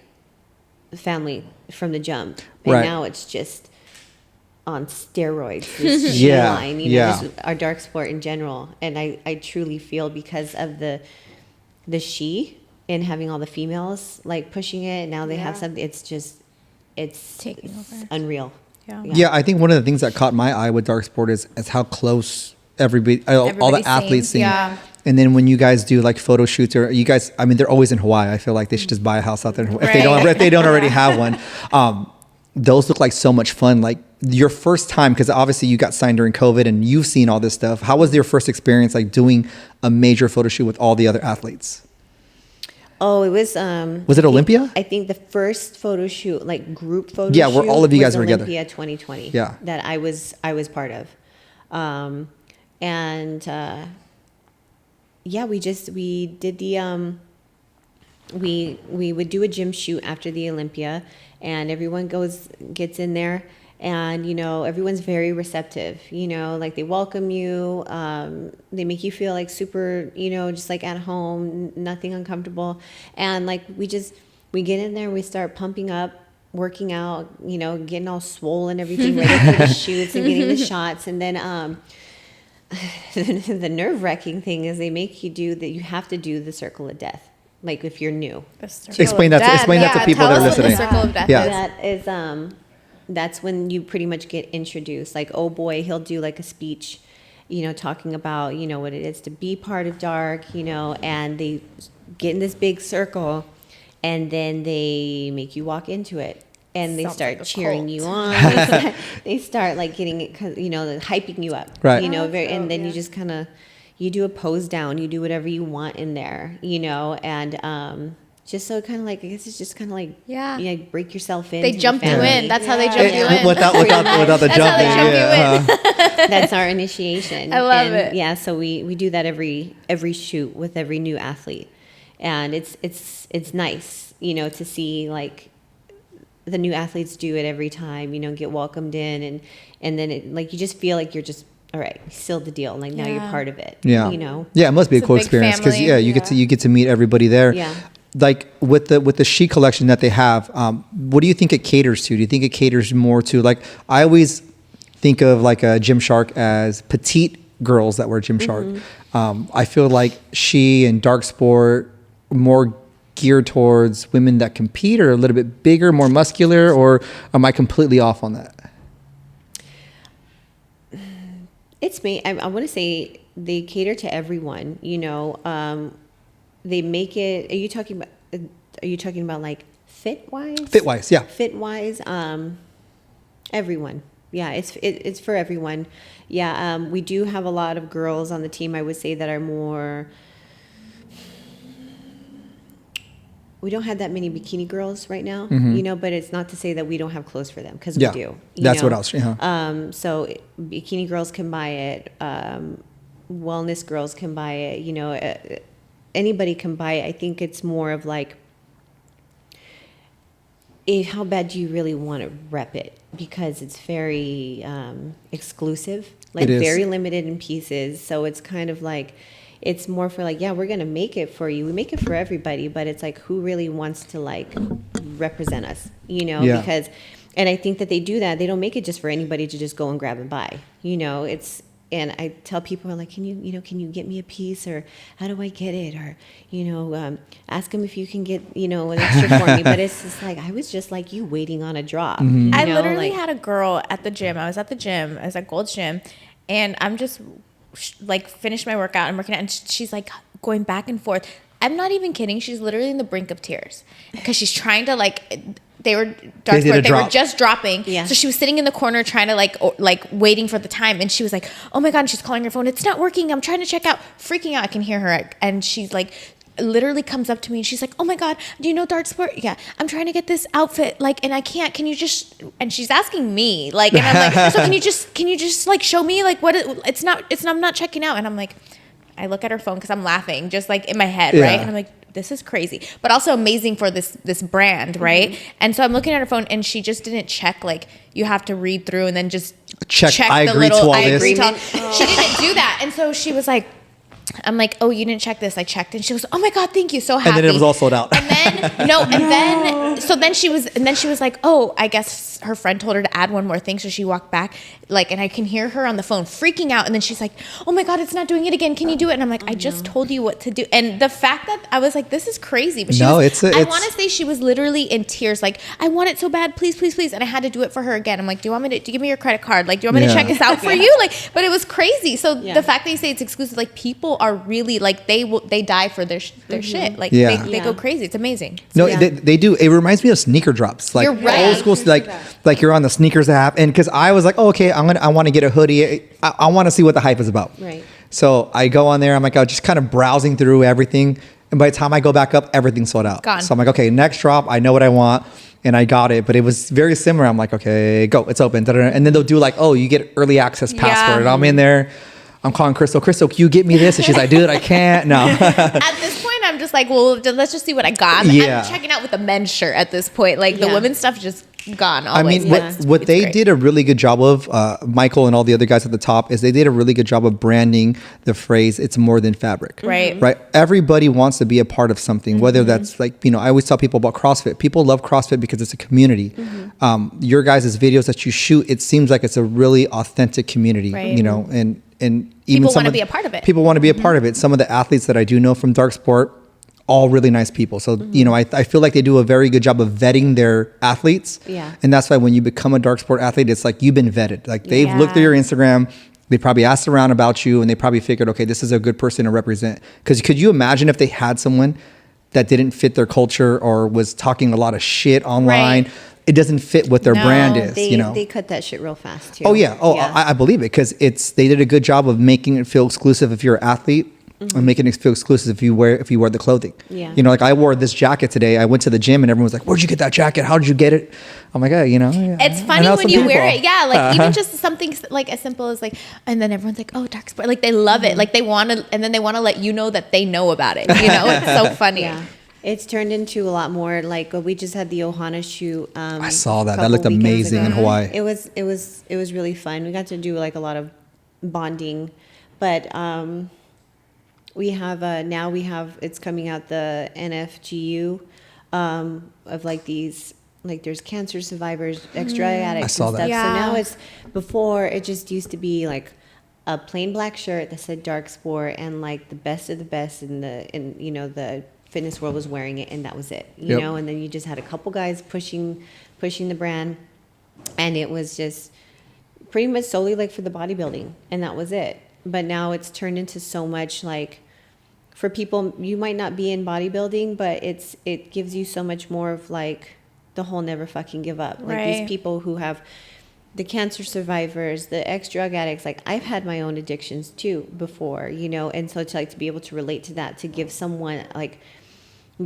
family from the jump. And Right. now it's just on steroids. This Yeah, line, you know, yeah. just our Darc Sport in general. And I truly feel because of the she and having all the females like pushing it, now they have something. It's Taking over. unreal. Yeah, I think one of the things that caught my eye with Darc Sport is how close all the Everybody athletes seems, seem. yeah. And then when you guys do like photo shoots, or you guys, I mean, they're always in Hawaii. I feel like they should just buy a house out there if they don't already have one. Those look like so much fun. Like your first time, because obviously you got signed during COVID and you've seen all this stuff. How was your first experience like doing a major photo shoot with all the other athletes? Oh, it was. Was it Olympia? I think the first photo shoot, like group photo. Yeah, shoot, where all of you guys was were together. Olympia 2020. Yeah, that I was part of, yeah, we did the we would do a gym shoot after the Olympia, and everyone gets in there. And, you know, everyone's very receptive, you know, like they welcome you. They make you feel like super, you know, just like at home, nothing uncomfortable. And like, we get in there, we start pumping up, working out, you know, getting all swollen, everything ready for the shoots and getting the shots. And then the nerve-wracking thing is they make you you have to do the circle of death. Like if you're new. Explain that to people that are listening. The circle of death Yeah. is. That is, that's when you pretty much get introduced. Like, oh boy, he'll do like a speech, you know, talking about, you know, what it is to be part of Darc, you know, and they get in this big circle and then they make you walk into it. And they Sounds start like a cheering cult. you on. They start like getting it, you know, hyping you up, Right. you know, and then you just kind of, you do a pose down, you do whatever you want in there, you know, and just so kind of like, I guess it's just kind of like, Yeah. you know, break yourself in. They to the jumped you family. in. That's how they jumped you in. Without the That's how jumping. they jump you in. That's our initiation. I love and it. Yeah, so we do that every shoot with every new athlete, and it's nice, you know, to see like the new athletes do it every time, you know, get welcomed in, and then it, like you just feel like you're just all right, sealed the deal, like now you're part of it. Yeah, you know. Yeah, it must be It's a a cool big experience because family. you get to meet everybody there. Yeah. Like with the sheet collection that they have, what do you think it caters to? Do you think it caters more to, like, I always think of like a Gymshark as petite girls that wear Gymshark. I feel like she and Darc Sport more geared towards women that compete, or a little bit bigger, more muscular, or am I completely off on that? It's me. I want to say they cater to everyone. You know, they make it. Are you talking about like fit wise? Fit wise, yeah. Fit wise, everyone. Yeah, it's for everyone. Yeah, we do have a lot of girls on the team. I would say that are more. We don't have that many bikini girls right now, you know, but it's not to say that we don't have clothes for them, because we do. That's know? what else. So bikini girls can buy it. Wellness girls can buy it. You know, anybody can buy it. I think it's more of like, how bad do you really want to rep it? Because it's very exclusive, like very limited in pieces. So it's kind of like, it's more for like, yeah, we're going to make it for you. We make it for everybody, but it's like, who really wants to like represent us, you know? Yeah. Because, and I think that they do that. They don't make it just for anybody to just go and grab and buy, you know? And I tell people, like, can you get me a piece, or how do I get it? Or, you know, ask them if you can get, you know, an extra for me. But it's just like, I was just like you waiting on a drop. You I know, literally like, had a girl at the gym. I was at the gym. I was at Gold's Gym, and I'm just like finished my workout and working out, and she's like going back and forth. I'm not even kidding. She's literally in the brink of tears because she's trying to like. They were just dropping. Yeah. So she was sitting in the corner trying to like waiting for the time, and she was like, "Oh my god!" And she's calling her phone. It's not working. I'm trying to check out. Freaking out. I can hear her, and she's like, literally comes up to me and she's like, "Oh my god, do you know Darc Sport? Yeah, I'm trying to get this outfit, like, and I can't. Can you just?" And she's asking me, like, and I'm like, "So can you just like show me like what? I'm not checking out." And I'm like, I look at her phone because I'm laughing, just like in my head, right? And I'm like, this is crazy, but also amazing for this brand, right? And so I'm looking at her phone, and she just didn't check. Like, you have to read through and then just check I the agree little to all I this. agree to all. She didn't do that, and so she was like, I'm like, "Oh, you didn't check this." I checked, and she was, "Oh my god, thank you, so happy." And then it was all sold out. And then she was like, oh, I guess her friend told her to add one more thing. So she walked back, like, and I can hear her on the phone freaking out. And then she's like, oh my God, it's not doing it again. Can you do it? And I'm like, I just told you what to do. And the fact that I was like, this is crazy. But I want to say she was literally in tears. Like, I want it so bad. Please, please, please. And I had to do it for her again. I'm like, do you want me to give me your credit card? Like, do you want me to check this out for you? Like, but it was crazy. So the fact that you say it's exclusive, like, people are really like, they die for their shit. Like, they go crazy. It's amazing. No, they do. It reminds me of sneaker drops. Like, you're right. old school, like you're on the sneakers app. And because I was like, oh, okay, I want to get a hoodie. I want to see what the hype is about. Right. So I go on there. I'm like, just kind of browsing through everything. And by the time I go back up, everything's sold out. Gone. So I'm like, okay, next drop. I know what I want. And I got it. But it was very similar. I'm like, okay, go. It's open. And then they'll do like, oh, you get early access password. And I'm in there. I'm calling Crystal, can you get me this? And she's like, dude, I can't. No. At this point, I'm just like, well, let's just see what I got. I'm checking out with the men's shirt at this point. Like, the women's stuff just gone always. I mean, what they did a really good job of, Michael and all the other guys at the top, is they did a really good job of branding the phrase, it's more than fabric. Right. Right. Everybody wants to be a part of something, whether that's like, I always tell people about CrossFit. People love CrossFit because it's a community. Your guys' videos that you shoot, it seems like it's a really authentic community, and even people want to be a part of it. People want to be a part of it. Some of the athletes that I do know from Darc Sport, all really nice people. So, I feel like they do a very good job of vetting their athletes. Yeah. And that's why when you become a Darc Sport athlete, it's like you've been vetted. Like they've looked at your Instagram, they probably asked around about you, and they probably figured, okay, this is a good person to represent. Because could you imagine if they had someone that didn't fit their culture or was talking a lot of shit online? Right. It doesn't fit what their brand is. They cut that shit real fast too. Oh yeah. I believe it, because they did a good job of making it feel exclusive if you're an athlete, and making it feel exclusive if you wear the clothing. Yeah. Like I wore this jacket today. I went to the gym and everyone was like, "Where'd you get that jacket? How did you get it?" I'm like, It's funny when you wear it. Yeah, like even just something like as simple as like, and then everyone's like, "Oh, Darc Sport!" Like they love it. Like they want to, and then they want to let you know that they know about it. It's so funny. Yeah. It's turned into a lot more like we just had the Ohana shoot. I saw that. That looked amazing in Hawaii. It was really fun. We got to do like a lot of bonding, but we have it's coming out the NFGU of like these, like there's cancer survivors, extra addicts. I saw and that. Stuff. Yeah. So now before it just used to be like a plain black shirt that said Darc Sport, and like the best of the best in the fitness world was wearing it, and that was it, you know. And then you just had a couple guys pushing the brand, and it was just pretty much solely like for the bodybuilding, and that was it. But now it's turned into so much like for people, you might not be in bodybuilding, but it gives you so much more of like the whole never fucking give up. Like these people who have the cancer survivors, the ex-drug addicts, like I've had my own addictions too before, and so to be able to relate to that, to give someone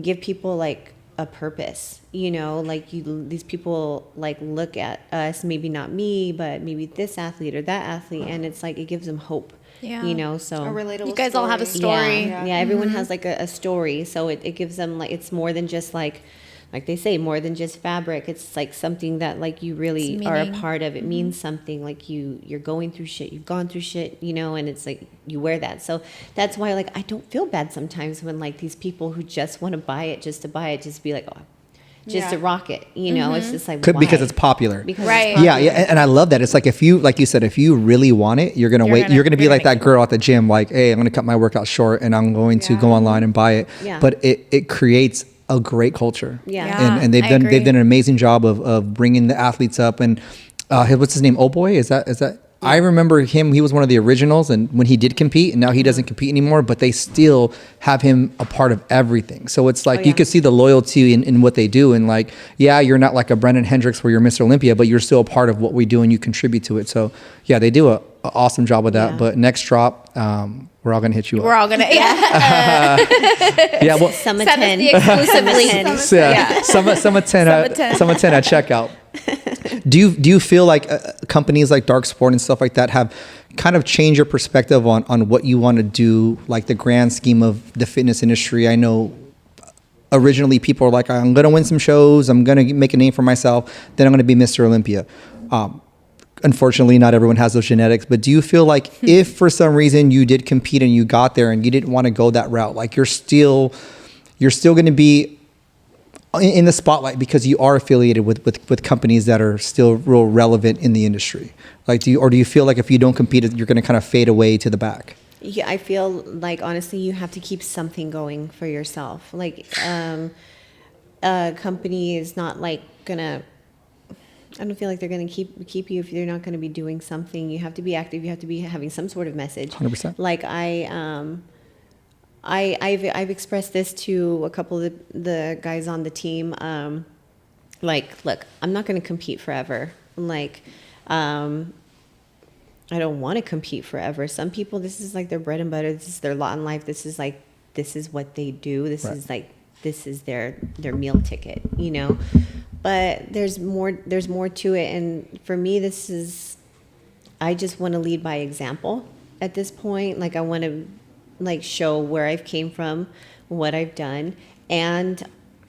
give people like a purpose, like these people like look at us, maybe not me, but maybe this athlete or that athlete, and it's like it gives them hope. Yeah. So A relatable you guys all have a story. Yeah, everyone has like a story, so it gives them like, it's more than just like they say, more than just fabric. It's like something that like you really are a part of. It means something. Like you're going through shit, you've gone through shit, and it's like you wear that. So that's why like I don't feel bad sometimes when like these people who just want to buy it just to buy it, just be like, oh, just to rock it, It's just like, why? Because it's popular. Right. Yeah, and I love that. It's like if you said, if you really want it, you're gonna wait. You're gonna be like that girl at the gym, like, hey, I'm gonna cut my workout short and I'm going to go online and buy it. Yeah. But it creates a great culture. Yeah. And they've done an amazing job of bringing the athletes up. And what's his name? Oh boy, is that? I remember him. He was one of the originals, and when he did compete, and now he doesn't compete anymore. But they still have him a part of everything. So it's like you could see the loyalty in what they do. And like, you're not like a Brendan Hendricks where you're Mr. Olympia, but you're still a part of what we do, and you contribute to it. So they do a awesome job with that. But next drop, we're all gonna hit you up. We're all gonna Well, Summer send 10 us the exclusive Summer 10 at checkout. Do you feel like companies like Darc Sport and stuff like that have kind of changed your perspective on what you want to do, like the grand scheme of the fitness industry? I know originally people are like, I'm going to win some shows, I'm going to make a name for myself, then I'm going to be Mr. Olympia. Unfortunately, not everyone has those genetics, but do you feel like if for some reason you did compete and you got there and you didn't want to go that route, like you're still going to be in the spotlight because you are affiliated with companies that are still real relevant in the industry? Like, do you feel like if you don't compete, you're going to kind of fade away to the back? Yeah, I feel like honestly, you have to keep something going for yourself. Like, a company is not like gonna. I don't feel like they're gonna keep you if you're not gonna be doing something. You have to be active. You have to be having some sort of message. 100%. Like I've expressed this to a couple of the guys on the team. Like, look, I'm not gonna compete forever. Like, I don't want to compete forever. Some people, this is like their bread and butter. This is their lot in life. This is what they do. This is their meal ticket, you know? But there's more to it. And for me, I just want to lead by example at this point. Like, I want to like show where I've came from, what I've done. And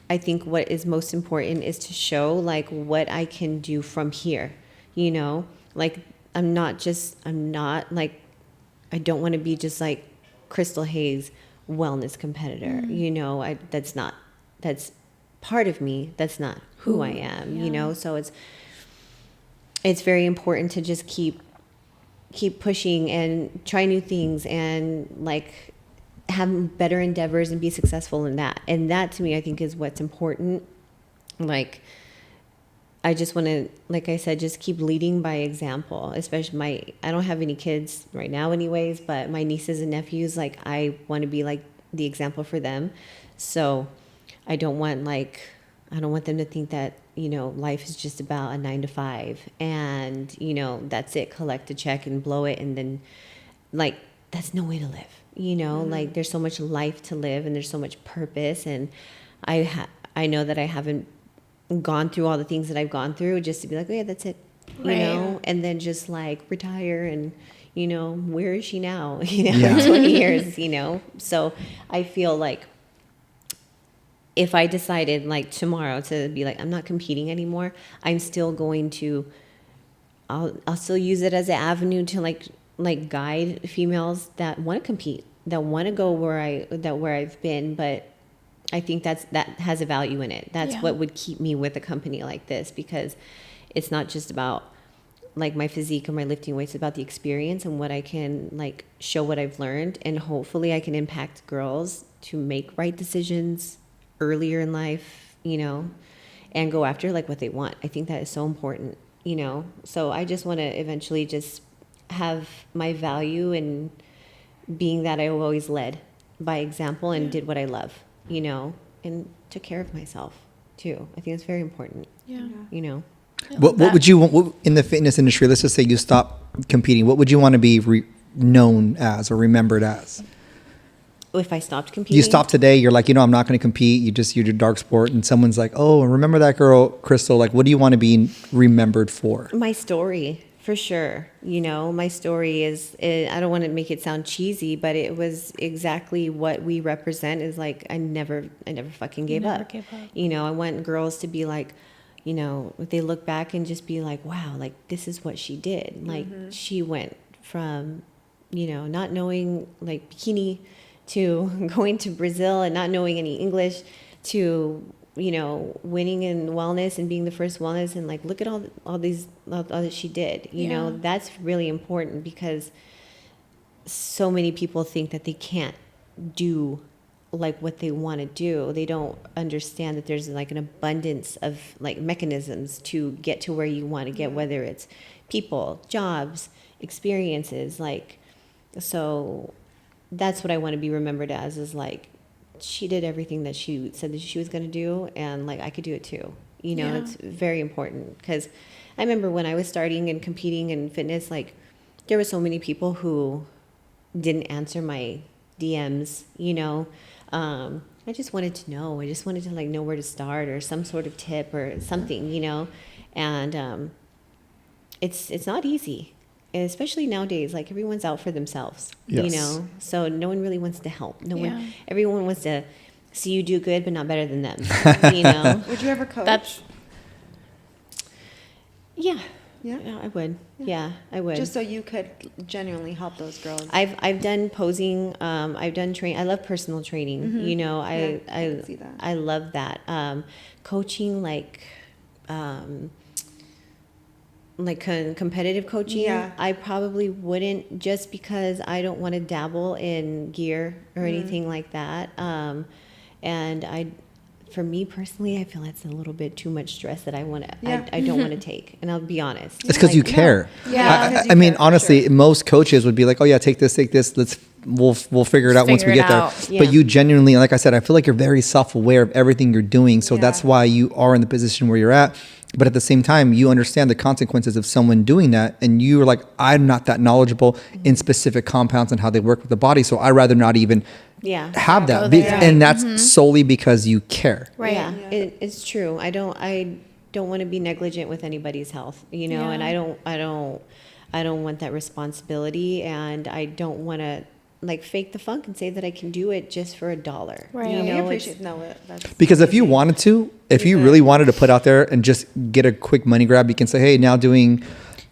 I think what is most important is to show like what I can do from here, you know? Like, I don't want to be just like Crystal Hayes, wellness competitor. You know, that's part of me. That's not who I am, you know? So it's very important to just keep pushing and try new things and like have better endeavors and be successful in that. And that to me, I think is what's important. Like, I just want to, like I said, just keep leading by example, especially I don't have any kids right now anyways, but my nieces and nephews, like, I want to be like the example for them. So I don't want them to think that, you know, life is just about a 9-to-5 and, you know, that's it, collect a check and blow it. And then like, that's no way to live, you know, like there's so much life to live and there's so much purpose. And I know that I haven't gone through all the things that I've gone through just to be like, oh yeah, that's it, you know, and then just like retire and, you know, where is she now? You know, 20 years, you know? So I feel like if I decided like tomorrow to be like, I'm not competing anymore, I'm still going to, I'll still use it as an avenue to like guide females that want to compete, that want to go where I've been, but I think that has a value in it. That's what would keep me with a company like this, because it's not just about like my physique or my lifting weights, it's about the experience and what I can like show what I've learned. And hopefully I can impact girls to make right decisions earlier in life, you know, and go after like what they want. I think that is so important, you know? So I just want to eventually just have my value in being that I've always led by example and did what I love, you know, and took care of myself too. I think it's very important, you know? What would you want in the fitness industry? Let's just say you stop competing. What would you want to be known as or remembered as? If I stopped competing, you stop today, you're like, you know, I'm not going to compete. You do dark sport, and someone's like, oh, remember that girl, Crystal? Like, what do you want to be remembered for? My story, for sure. You know, my story is, I don't want to make it sound cheesy, but it was exactly what we represent. Is like, I never fucking gave up. You know, I want girls to be like, you know, if they look back and just be like, wow, like this is what she did. Like she went from, you know, not knowing like bikini to going to Brazil and not knowing any English to, you know, winning in wellness and being the first wellness, and like, look at all that she did, you know. That's really important, because so many people think that they can't do like what they want to do. They don't understand that there's like an abundance of like mechanisms to get to where you want to get, whether it's people, jobs, experiences, like, so that's what I want to be remembered as, is like, she did everything that she said that she was going to do, and like I could do it too, you know. It's very important, because I remember when I was starting and competing in fitness, like there were so many people who didn't answer my DMs, you know. I just wanted to know. I just wanted to like know where to start, or some sort of tip or something, you know. And it's not easy. And especially nowadays, like everyone's out for themselves, you know, so no one really wants to help. Everyone wants to see you do good, but not better than them, you know. Would you ever coach? Yeah. Yeah. Yeah, I would. Yeah, I would. Just so you could genuinely help those girls. I've done posing. I've done I love personal training. You know, I can see that. I love that. Coaching, competitive coaching. Yeah. I probably wouldn't, just because I don't want to dabble in gear or anything like that. And for me personally, I feel that's a little bit too much stress that I don't want to take. And I'll be honest. It's because you care. Yeah. I mean, honestly, most coaches would be like, "Oh yeah, take this. We'll figure it out once we Figure it get there." out. Yeah. But you genuinely, like I said, I feel like you're very self-aware of everything you're doing. So that's why you are in the position where you're at. But at the same time, you understand the consequences of someone doing that. And you're like, I'm not that knowledgeable in specific compounds and how they work with the body. So I'd rather not even have that. Go there. And that's solely because you care. Right. Yeah, it's true. I don't want to be negligent with anybody's health, you know, and I don't want that responsibility, and I don't want to fake the funk and say that I can do it just for $1. Right. You We know, appreciate that's Because if you wanted to, if you really wanted to put out there and just get a quick money grab, you can say, hey, now doing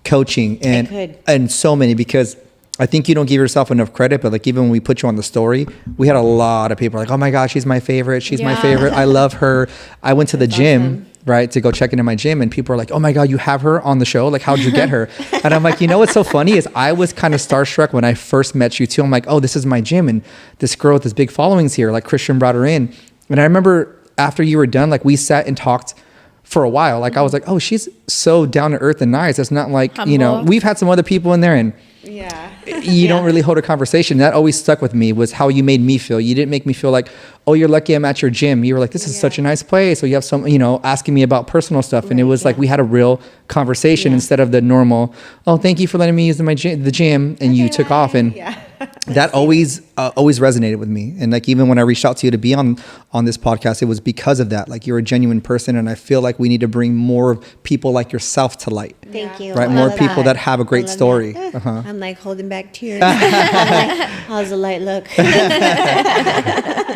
coaching and so many, because I think you don't give yourself enough credit. But even when we put you on the story, we had a lot of people like, oh my gosh, she's my favorite. She's my favorite. I love her. I went to the gym, right, to go check into my gym, and people are like, oh my God, you have her on the show? Like, how'd you get her? And I'm like, you know what's so funny is I was kind of starstruck when I first met you too. I'm like, oh, this is my gym, and this girl with this big following's here. Like, Christian brought her in. And I remember after you were done, we sat and talked for a while. I was like, oh, she's so down to earth and nice. It's not like, Humble. we've had some other people in there, and you don't really hold a conversation. That always stuck with me, was how you made me feel. You didn't make me feel like, oh, you're lucky I'm at your gym. You were like, this is such a nice place. So you have some, asking me about personal stuff. And it was like we had a real conversation instead of the normal, oh, thank you for letting me use the gym. And you took off. And that always resonated with me. And even when I reached out to you to be on this podcast, it was because of that. You're a genuine person. And I feel like we need to bring more people like yourself to light. Thank you. Right? I More love people that have a great I love story. that. I'm holding back tears. I'm like, how's the light look?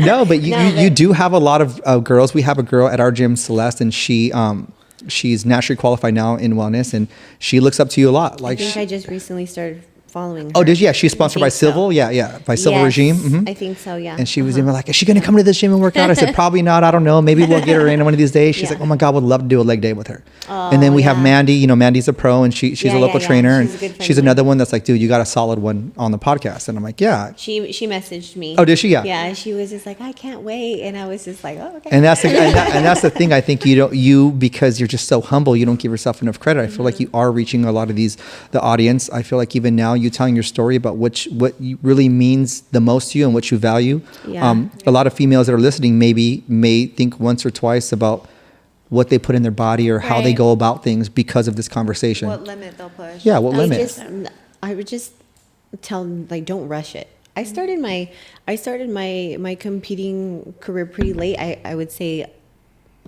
No, but you do have a lot of girls. We have a girl at our gym, Celeste, and she's naturally qualified now in wellness, and she looks up to you a lot. I think I just recently started following her. Oh, did you? Yeah, she's sponsored by Civil. So. By Civil Regime. Mm-hmm. I think so, yeah. And she was even like, is she going to come to this gym and work out? I said, probably not. I don't know. Maybe we'll get her in one of these days. She's like, oh my God, would love to do a leg day with her. Oh, and then we have Mandy. Mandy's a pro, and she's a local trainer. She's a good and friend she's of another one that's like, dude, you got a solid one on the podcast. And I'm like, yeah. She messaged me. Oh, did she? Yeah. Yeah, she was just like, I can't wait. And I was just like, oh, okay. And that's the thing. I think because you're just so humble, you don't give yourself enough credit. I feel like you are reaching a lot of the audience. I feel like even now you telling your story about what really means the most to you and what you value. Yeah. A lot of females that are listening may think once or twice about what they put in their body or how they go about things because of this conversation. What limit they'll push. Yeah, what limit? I would just tell them, don't rush it. I started my competing career pretty late. I would say,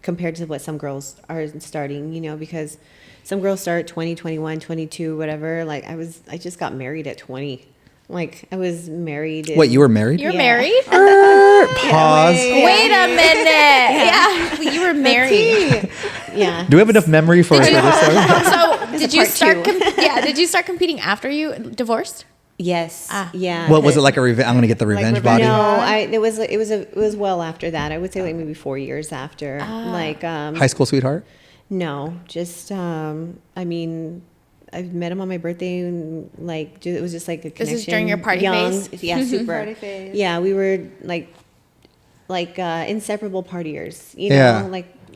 compared to what some girls are starting, because some girls start 20, 21, 22, whatever. I just got married at 20. I was married. Wait, you were married? You're married? Pause. Wait a minute. Yeah. You were married. Yeah. Do we have enough memory for this? So did you part start? two. Did you start competing after you divorced? Yes. Yeah. What was it like? I'm going to get the revenge body. No, it was well after that. I would say maybe 4 years after. High school sweetheart? No, just I met him on my birthday, and it was just like a connection. This is during your party phase? Yeah, super. Party phase. Yeah, we were inseparable partiers. Yeah.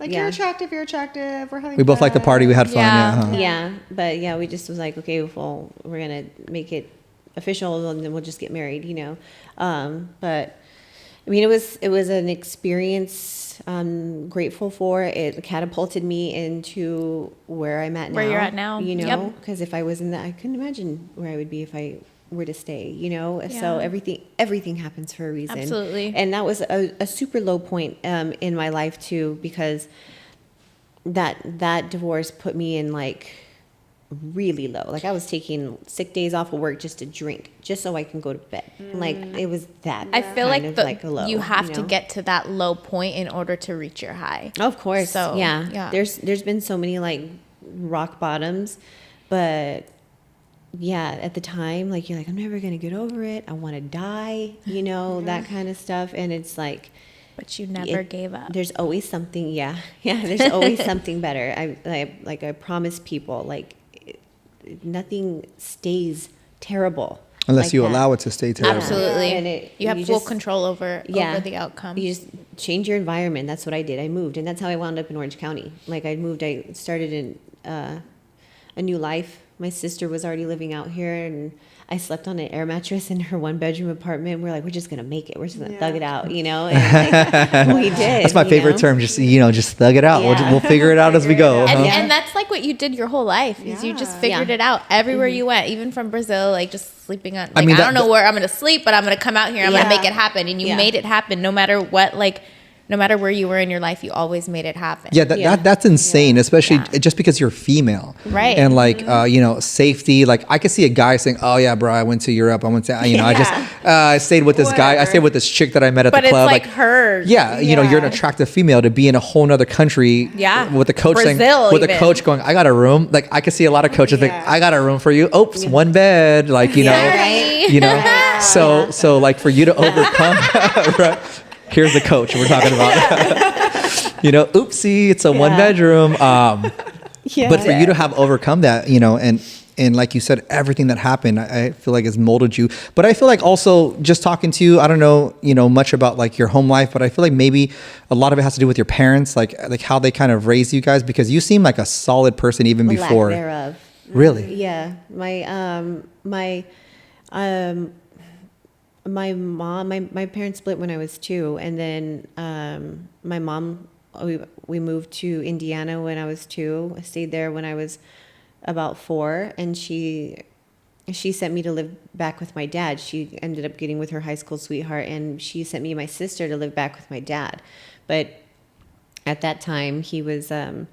You're attractive, we're having We both liked the party. We had fun. Yeah. Yeah, but we just was like, okay, well, we're gonna make it official, and then we'll just get married, But it was an experience I'm grateful for. It catapulted me into where I'm at now. Where you're at now. Yep. Because if I was in that, I couldn't imagine where I would be if I were to stay, So everything happens for a reason. Absolutely. And that was a super low point in my life too, because that divorce put me in really low. I was taking sick days off of work just to drink, just so I can go to bed. It was that. I feel like low, you have to get to that low point in order to reach your high. Of course. So, yeah. There's been so many rock bottoms, But yeah, at the time, like, you're like, I'm never going to get over it. I want to die, you know, that kind of stuff. And it's like, But you never gave up. there's always something. Yeah. There's always something better. I promise people, like, nothing stays terrible. Unless like you that. allow it to stay terrible. Absolutely. And you have you full just- control over the outcome. You just change your environment. That's what I did. I moved, and that's how I wound up in Orange County. Like, I moved, I started in a new life. My sister was already living out here, and I slept on an air mattress in her 1-bedroom apartment. We're like, we're just gonna make it. We're just gonna thug it out, you know. And like, we did. That's my favorite term. Just just thug it out. Yeah. We'll figure it out as we go. And, huh? and that's like what you did your whole life is you just figured it out everywhere you went, even from Brazil, like just sleeping on, like, I don't know where I'm going to sleep, but I'm going to come out here. I'm going to make it happen. And you made it happen no matter what, like, no matter where you were in your life, you always made it happen. Yeah, that's insane, especially just because you're female. Right. And like, safety, like I could see a guy saying, oh yeah, bro, I went to Europe. I went to, I stayed with this guy. I stayed with this chick that I met at But the club. it's like her. Yeah, you're an attractive female to be in a whole nother country. Yeah. With the coach saying, Brazil with the even. coach going, I got a room. Like I could see a lot of coaches think, I got a room for you. Oops, one bed. Like, Right. So like for you to overcome, right? Here's the coach we're talking about. Oopsie, it's a 1-bedroom. But for you to have overcome that, and like you said, everything that happened, I feel like has molded you. But I feel like also just talking to you, I don't know, much about like your home life, but I feel like maybe a lot of it has to do with your parents, like how they kind of raised you guys, because you seem like a solid person even before. Lack thereof. Really? Yeah. My mom, my parents split when I was 2, and then my mom, we moved to Indiana when I was 2. I stayed there when I was about 4, and she sent me to live back with my dad. She ended up getting with her high school sweetheart, and she sent me and my sister to live back with my dad. But at that time, he was on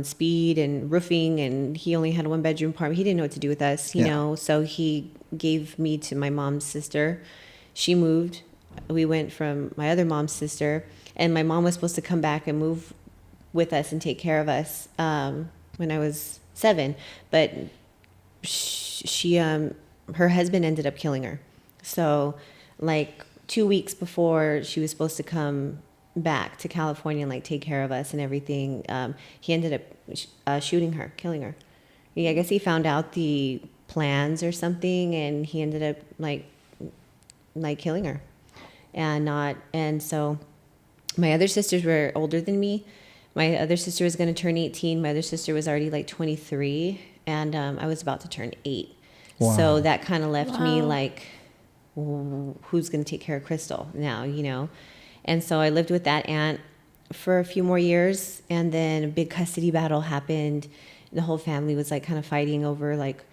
speed and roofing, and he only had a 1-bedroom apartment. He didn't know what to do with us, you know. So he gave me to my mom's sister. She moved. We went from my other mom's sister, and my mom was supposed to come back and move with us and take care of us when I was 7. But she her husband ended up killing her. So like 2 weeks before she was supposed to come back to California and like take care of us and everything, he ended up shooting her, killing her. I guess he found out the plans or something, and he ended up like killing her. And so my other sisters were older than me. My other sister was going to turn 18. My other sister was already like 23, and I was about to turn 8. Wow. So that kind of left me like, who's going to take care of Crystal now, And so I lived with that aunt for a few more years, and then a big custody battle happened. The whole family was like kind of fighting over like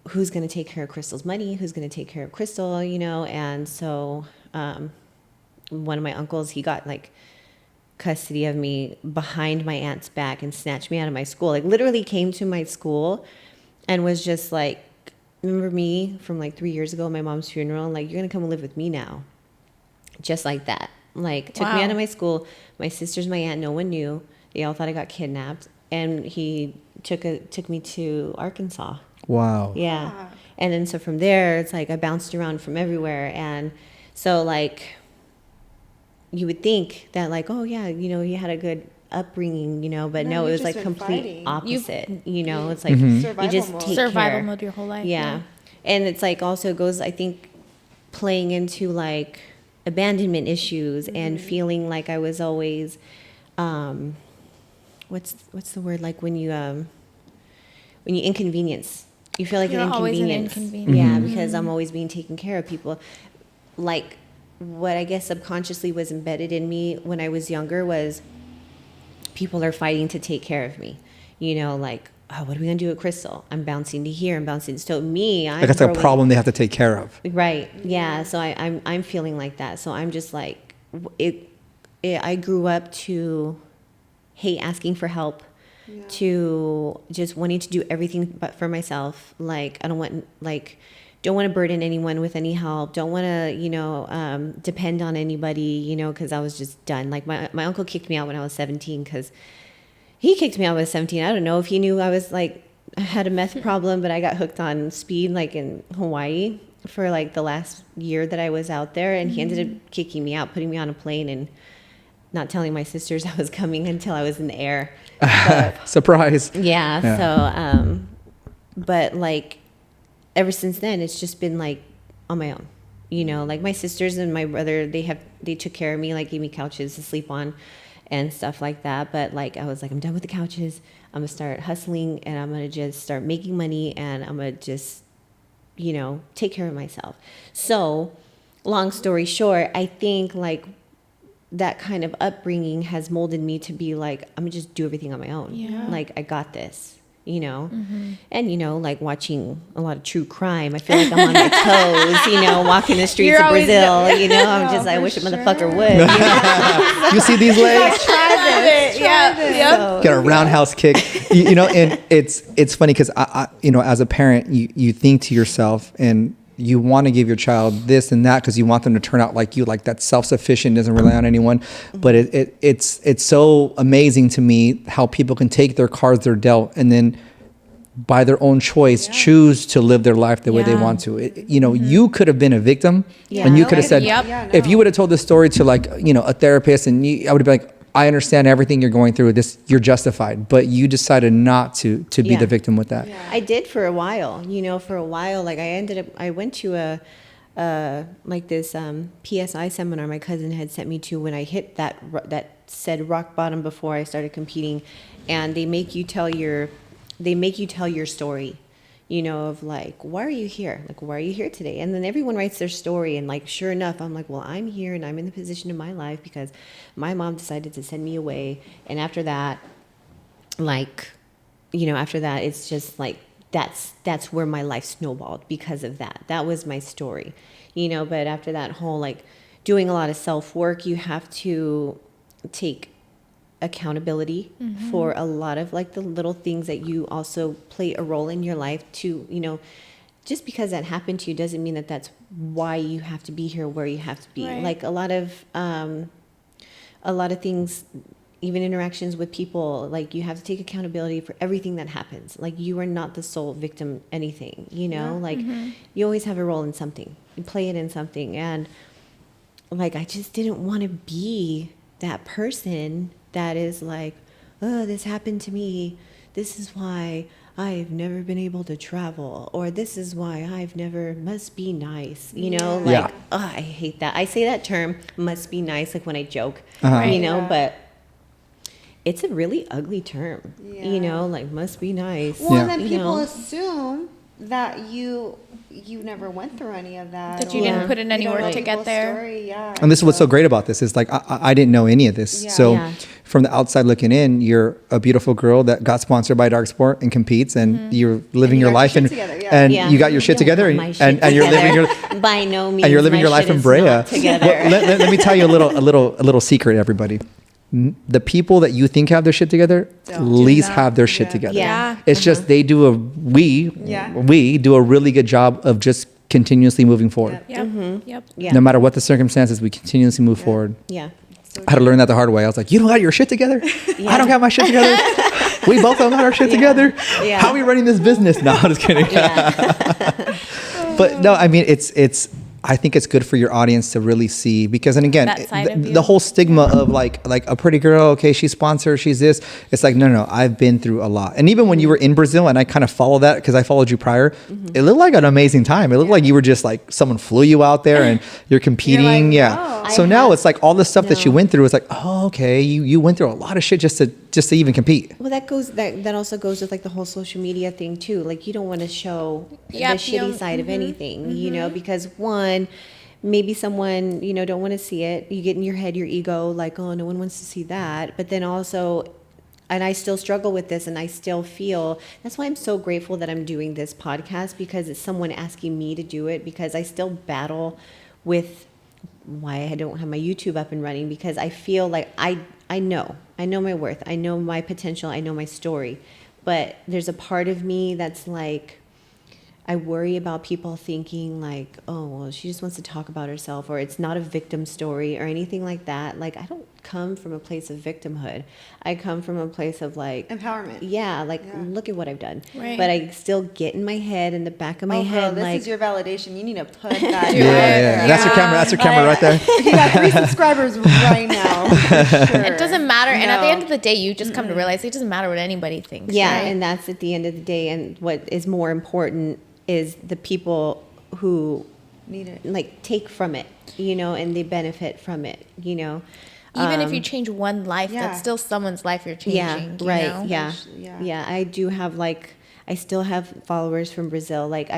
who's going to take care of Crystal's money, who's going to take care of Crystal, And so one of my uncles, he got like custody of me behind my aunt's back and snatched me out of my school. Like literally came to my school and was just like, remember me from like 3 years ago, my mom's funeral? And like, you're going to come and live with me now. Just like that. Like took me out of my school. My sisters, my aunt, no one knew. They all thought I got kidnapped. And he took me to Arkansas. Wow. Yeah. And then so from there, it's like I bounced around from everywhere. And so like you would think that like, oh yeah, you had a good upbringing, but no, it was like complete opposite. It's like you just take survival care. mode your whole life. Yeah. And it's like also goes, I think, playing into like abandonment issues and feeling like I was always, what's the word? Like when you inconvenience, you feel like You're an always inconvenience. an inconvenience. Yeah, because I'm always being taken care of. People, like what I guess subconsciously was embedded in me when I was younger was people are fighting to take care of me. Like, oh, what are we gonna do with Crystal? I'm bouncing to here, I'm bouncing. So me, I'm Like it's a problem they have to take care of. Right. Yeah. So I'm feeling like that. So I'm just like I grew up to hate asking for help, to just wanting to do everything but for myself. Like I don't want to burden anyone with any help. Don't want to depend on anybody. Because I was just done. Like my uncle kicked me out when I was 17 because He kicked me out when I was 17. I don't know if he knew I was like, I had a meth problem, but I got hooked on speed like in Hawaii for like the last year that I was out there. And he ended up kicking me out, putting me on a plane and not telling my sisters I was coming until I was in the air. But, Surprise. yeah. So, but like ever since then, it's just been like on my own, you know, like my sisters and my brother, they took care of me, like gave me couches to sleep on and stuff like that. But like, I was like, I'm done with the couches. I'm gonna start hustling and I'm gonna just start making money and I'm gonna just, you know, take care of myself. So long story short, I think like that kind of upbringing has molded me to be like, I'm gonna just do everything on my own. Yeah. Like I got this, you know? And, you know, like watching a lot of true crime, I feel like I'm on my toes, you know, walking the streets You're of always Brazil, you know, I'm just, I wish a motherfucker would. You know? You see these legs? Try this. Yeah. So, Get a roundhouse kick. You know, and it's funny because I, you know, as a parent, you think to yourself and you want to give your child this and that because you want them to turn out like you, like that self-sufficient, doesn't rely on anyone. But it's so amazing to me how people can take their cards they're dealt and then by their own choice choose to live their life the way they want to. You know, you could have been a victim and you could have said, if you would have told this story to like, you know, a therapist and I would have been like, I understand everything you're going through. This, you're justified, but you decided not to be the victim with that. I did for a while, you know, like I went to a like this PSI seminar my cousin had sent me to when I hit that said rock bottom before I started competing. And they make you tell your story, you know, of like, why are you here? Like, why are you here today? And then everyone writes their story. And like, sure enough, I'm like, well, I'm here and I'm in the position in my life because my mom decided to send me away. And after that, like, you know, after that, it's just like, that's where my life snowballed because of that. That was my story, you know, but after that whole, like doing a lot of self-work, you have to take accountability for a lot of like the little things that you also play a role in your life to, you know, just because that happened to you doesn't mean that that's why you have to be here where you have to be. Right. Like a lot of things, even interactions with people, like you have to take accountability for everything that happens. Like you are not the sole victim anything, you know, like you always have a role in something, you play it in something. And like, I just didn't want to be that person that is like, oh, this happened to me. This is why I've never been able to travel. Or this is why I've never, must be nice. You know, like, oh, I hate that. I say that term, must be nice, like when I joke, you know, but it's a really ugly term, you know, like must be nice. Well, and then you people know? assume that you never went through any of that. That you didn't put in any you don't work know to get people's there. story, And this is what's so great about this is like, I didn't know any of this. So from the outside looking in, you're a beautiful girl that got sponsored by Darc Sport and competes and you're living your life and you got your shit together and you're living your by no means. and you're living your life in Brea. Well, Together. let me tell you a little secret, everybody. The people that you think have their shit together, least have their shit together. Yeah. It's just we do a really good job of just continuously moving forward. Yep. Yeah. No matter what the circumstances, we continuously move forward. Yeah. I had to learn that the hard way. I was like, you don't got your shit together? I don't got my shit together. We both don't got our shit together. Yeah. How are we running this business? No, I'm just kidding. But no, I mean, I think it's good for your audience to really see because, and again, That side of you. the whole stigma of like a pretty girl, okay, she's sponsored, she's this. It's like, no, I've been through a lot. And even when you were in Brazil, and I kind of follow that because I followed you prior, it looked like an amazing time. It looked like you were just like someone flew you out there and you're competing. So now it's like all the stuff that you went through is like, oh, okay, you went through a lot of shit just to even compete. Well, that also goes with like the whole social media thing too. Like you don't want to show the shitty side of anything, you know, because one, maybe someone, you know, don't want to see it. You get in your head, your ego, like, oh, no one wants to see that. But then also, and I still struggle with this and I still feel, that's why I'm so grateful that I'm doing this podcast because it's someone asking me to do it because I still battle with why I don't have my YouTube up and running because I feel like I know my worth. I know my potential. I know my story. But there's a part of me that's like, I worry about people thinking like, oh, well, she just wants to talk about herself or it's not a victim story or anything like that. Like, I don't come from a place of victimhood. I come from a place of like Empowerment. Yeah, like look at what I've done. Right. But I still get in my head, in the back of my head, Girl, this like is your validation. You need to put that. Yeah. That's your camera. That's your camera right there. You got 3 subscribers right now. For sure. It doesn't matter. And at the No. end of the day, you just come to realize it doesn't matter what anybody thinks. yeah, right? and that's at the end of the day. And what is more important is the people who Need it. like take from it, and they benefit from it, Even if you change one life, yeah. that's still someone's life you're changing. Yeah, right. You know? Yeah. Yeah. Yeah. I do have I still have followers from Brazil. Like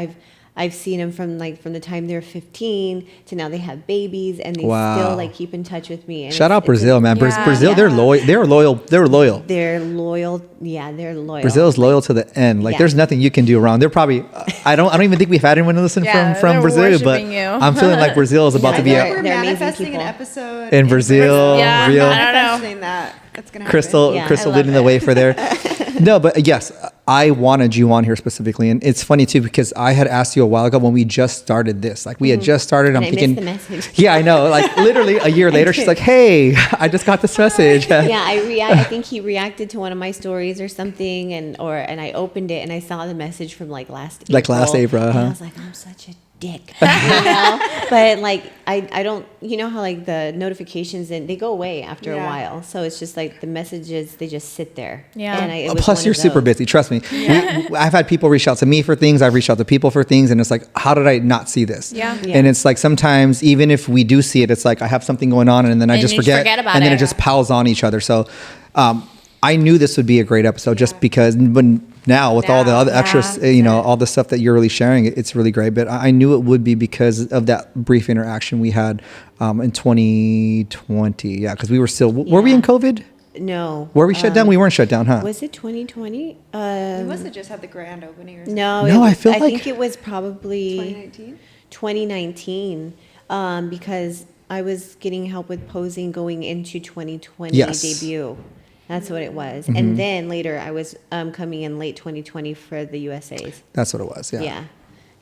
I've seen them from the time they're 15 to now they have babies, and they Wow. still like keep in touch with me. And Shout out it's Brazil, man. Yeah. Brazil, Yeah. they're loyal. They're loyal. They're loyal. They're loyal. Yeah, they're loyal. Brazil is loyal to the end. Like Yeah. there's nothing you can do wrong. They're probably I don't even think we've had anyone listen Yeah, from they're Brazil, but worshiping you. I'm feeling like Brazil is about Yeah, to be they're- a We're they're amazing manifesting an people. episode in Brazil. Yeah, real I don't know. Manifesting that. That's gonna happen. Crystal Yeah, Crystal I love leading the way for there. No, but yes, I wanted you on here specifically, and it's funny too because I had asked you a while ago when we just started this. Like we had just started. And I'm I thinking, missed the message. yeah, I know. Like literally a year later, she's like, "Hey, I just got this message." Yeah, I think he reacted to one of my stories or something, and I opened it and I saw the message from like last April. Like last April, and huh? I was like, I'm such a dick, But like I don't, how like the notifications and they go away after a Yeah. while, so it's just like the messages, they just sit there. Yeah. And it was Plus, one you're of super those. busy. Trust me. I've had people reach out to me for things. I've reached out to people for things, and it's like, how did I not see this? Yeah. Yeah. And it's like sometimes even if we do see it, it's like I have something going on, and then I And just you forget about and then it. it just piles on each other. So, I knew this would be a great episode just because. When now with all the other Yeah. extras, all the stuff that you're really sharing, it's really great. But I knew it would be because of that brief interaction we had in 2020. Yeah, because we were still. Were we in COVID? No. Were we shut down? We weren't shut down, huh? Was it 2020? We must have just had the grand opening or something. No, No, I feel I like- think it was probably 2019? 2019, because I was getting help with posing going into 2020 Yes. debut. That's what it was. Mm-hmm. And then later I was coming in late 2020 for the USAs. That's what it was. Yeah. Yeah.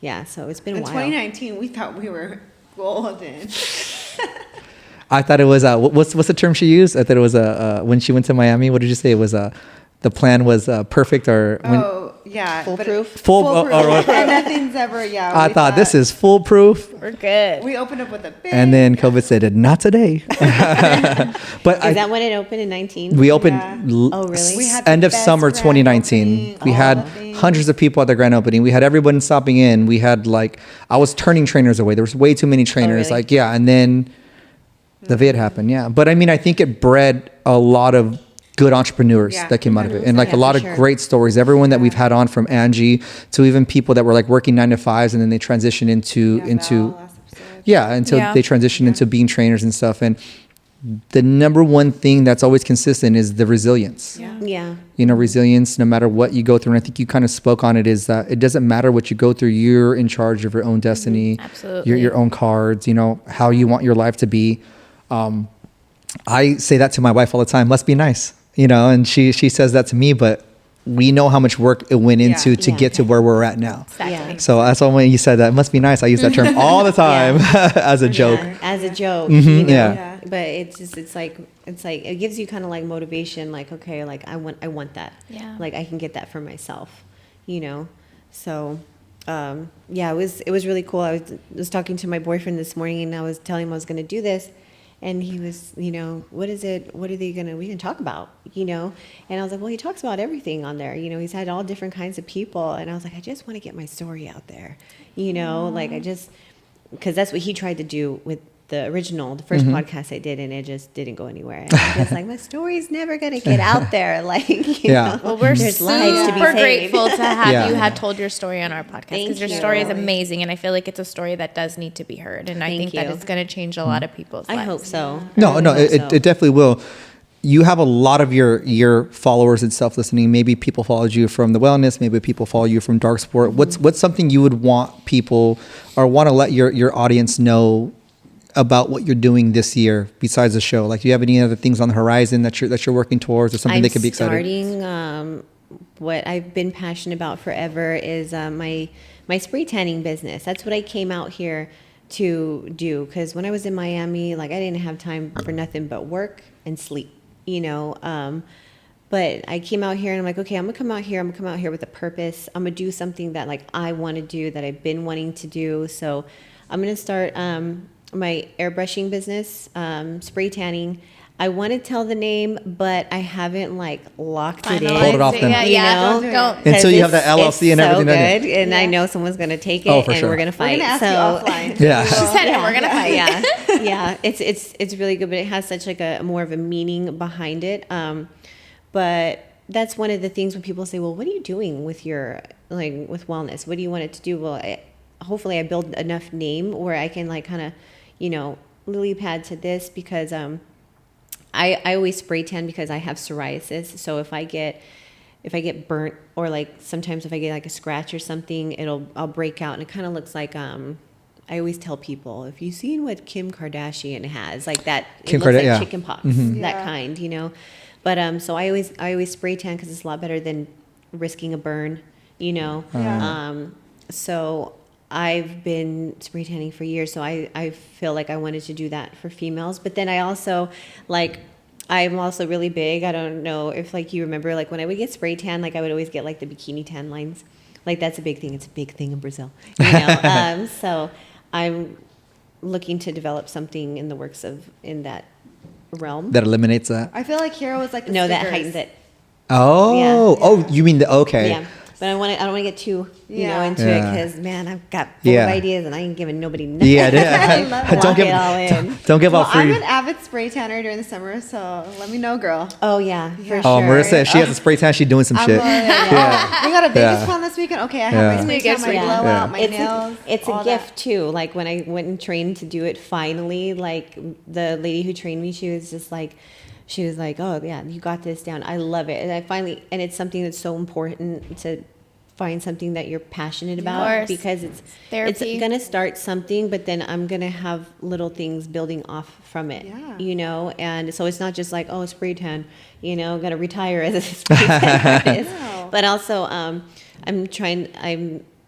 Yeah, so it's been a In while. 2019, we thought we were golden. I thought it was what's the term she used? I thought it was when she went to Miami. What did you say? It was the plan was perfect or when, Oh, yeah. but Foolproof? Foolproof. oh, And nothing's ever, yeah. I we thought this is foolproof, We're good. We opened up with a big. and then COVID said not today. But Is that when it opened in 19? we opened Yeah. Oh, really? We had the end of best summer grand 2019. opening, We all had the things. hundreds of people at the grand opening. We had everyone stopping in. We had I was turning trainers away. There was way too many trainers. really? And then the vid happened. Yeah, but I mean, I think it bred a lot of good entrepreneurs Yeah, that came out of it, and 100%. a lot Yeah, of for sure. great stories. Everyone that we've had on, from Angie to even people that were like working 9 to 5s, and then they transitioned into Val last episode. until Yeah. they transitioned into being trainers and stuff. And the number one thing that's always consistent is the resilience. Yeah. Yeah. Resilience, no matter what you go through. And I think you kind of spoke on it, is that it doesn't matter what you go through. You're in charge of your own destiny, Absolutely. your own cards, how you want your life to be. I say that to my wife all the time, must be nice, and she says that to me, but we know how much work it went into to Yeah. get to where we're at now. Exactly. Yeah. So that's why when you said that, it must be nice. I use that term all the time as a joke. Yeah, as a joke, Mhm, yeah. Yeah. But it's like it gives you kind of like motivation, like, okay, like I want that. Yeah. Like I can get that for myself, So yeah, it was really cool. I was talking to my boyfriend this morning, and I was telling him I was going to do this, and he was, what is it? What are we going to talk about? And I was like, well, he talks about everything on there. He's had all different kinds of people, and I was like, I just want to get my story out there. Like because that's what he tried to do with the first podcast I did, and it just didn't go anywhere. And I'm just like, my story's never gonna get out there. Yeah. Well, we're there's lives to be super saved. grateful to have Yeah. you had told your story on our podcast, Thank because your you. story is amazing, and I feel like it's a story that does need to be heard, and I Thank think that you. it's going to change a lot of people's I lives. hope so. No, I no, really hope it so. definitely will. You have a lot of your followers and stuff listening. Maybe people followed you from the wellness. Maybe people follow you from Darc Sport. What's something you would want people or want to let your audience know about what you're doing this year besides the show? Like, do you have any other things on the horizon that you're working towards, or something they could be excited? Starting what I've been passionate about forever is my spray tanning business. That's what I came out here to do, because when I was in Miami, like I didn't have time for nothing but work and sleep, you know. But I came out here and I'm like, okay, I'm gonna come out here with a purpose. I'm gonna do something that like I want to do, that I've been wanting to do. So I'm gonna start my airbrushing business, spray tanning. I want to tell the name, but I haven't like locked it in. Hold it off then. Yeah, You know? don't. Until you have the LLC and everything. So don't good, you? and I know someone's gonna take it, Oh, for and sure. we're gonna fight. We're gonna ask so you offline. Yeah. She said it. We're gonna fight. yeah, it's really good, but it has such like a more of a meaning behind it. But that's one of the things when people say, well, what are you doing with your, like, with wellness? What do you want it to do? Well, hopefully I build enough name where I can like kind of, you know, lily pad to this, because I always spray tan because I have psoriasis. So if I get burnt, or like sometimes if I get like a scratch or something, I'll break out, and it kind of looks like I always tell people, if you've seen what Kim Kardashian has, like that, it looks like chicken pox, that kind, you know. But so I always spray tan because it's a lot better than risking a burn, you know. So I've been spray tanning for years, so I feel like I wanted to do that for females. But then I also like, I'm also really big. I don't know if like you remember, like when I would get spray tan, like I would always get like the bikini tan lines. Like that's a big thing. It's a big thing in Brazil, you know. So I'm looking to develop something in the works in that realm. That eliminates that. I feel like Hero was like the No, that stickers. heightens it. Oh, Yeah. oh, you mean okay. Yeah. But I don't want to get too, you know, Yeah. into it, Yeah. because man, I've got full Yeah. of ideas and I ain't giving nobody nothing. Yeah, Lock don't it all in. don't give Well, out I'm free. an avid spray tanner during the summer, so let me know, girl. Oh yeah, for Yeah. sure. Oh, Marissa, if she has a spray tan, she's doing some shit. We got a Vegas Yeah. plan this weekend. Okay, I have Yeah. my spray You get tan, my spray tan. blowout, Yeah. my It's nails. it's all a gift too. Like when I went and trained to do it, finally, like the lady who trained me, she was like, oh yeah, you got this down. I love it. And it's something that's so important to find something that you're passionate about, course. because it's Therapy. gonna start something, but then I'm gonna have little things building off from it. Yeah. You know, and so it's not just like, oh, spray tan, you know, gonna retire as a spray tan artist. No. But also I'm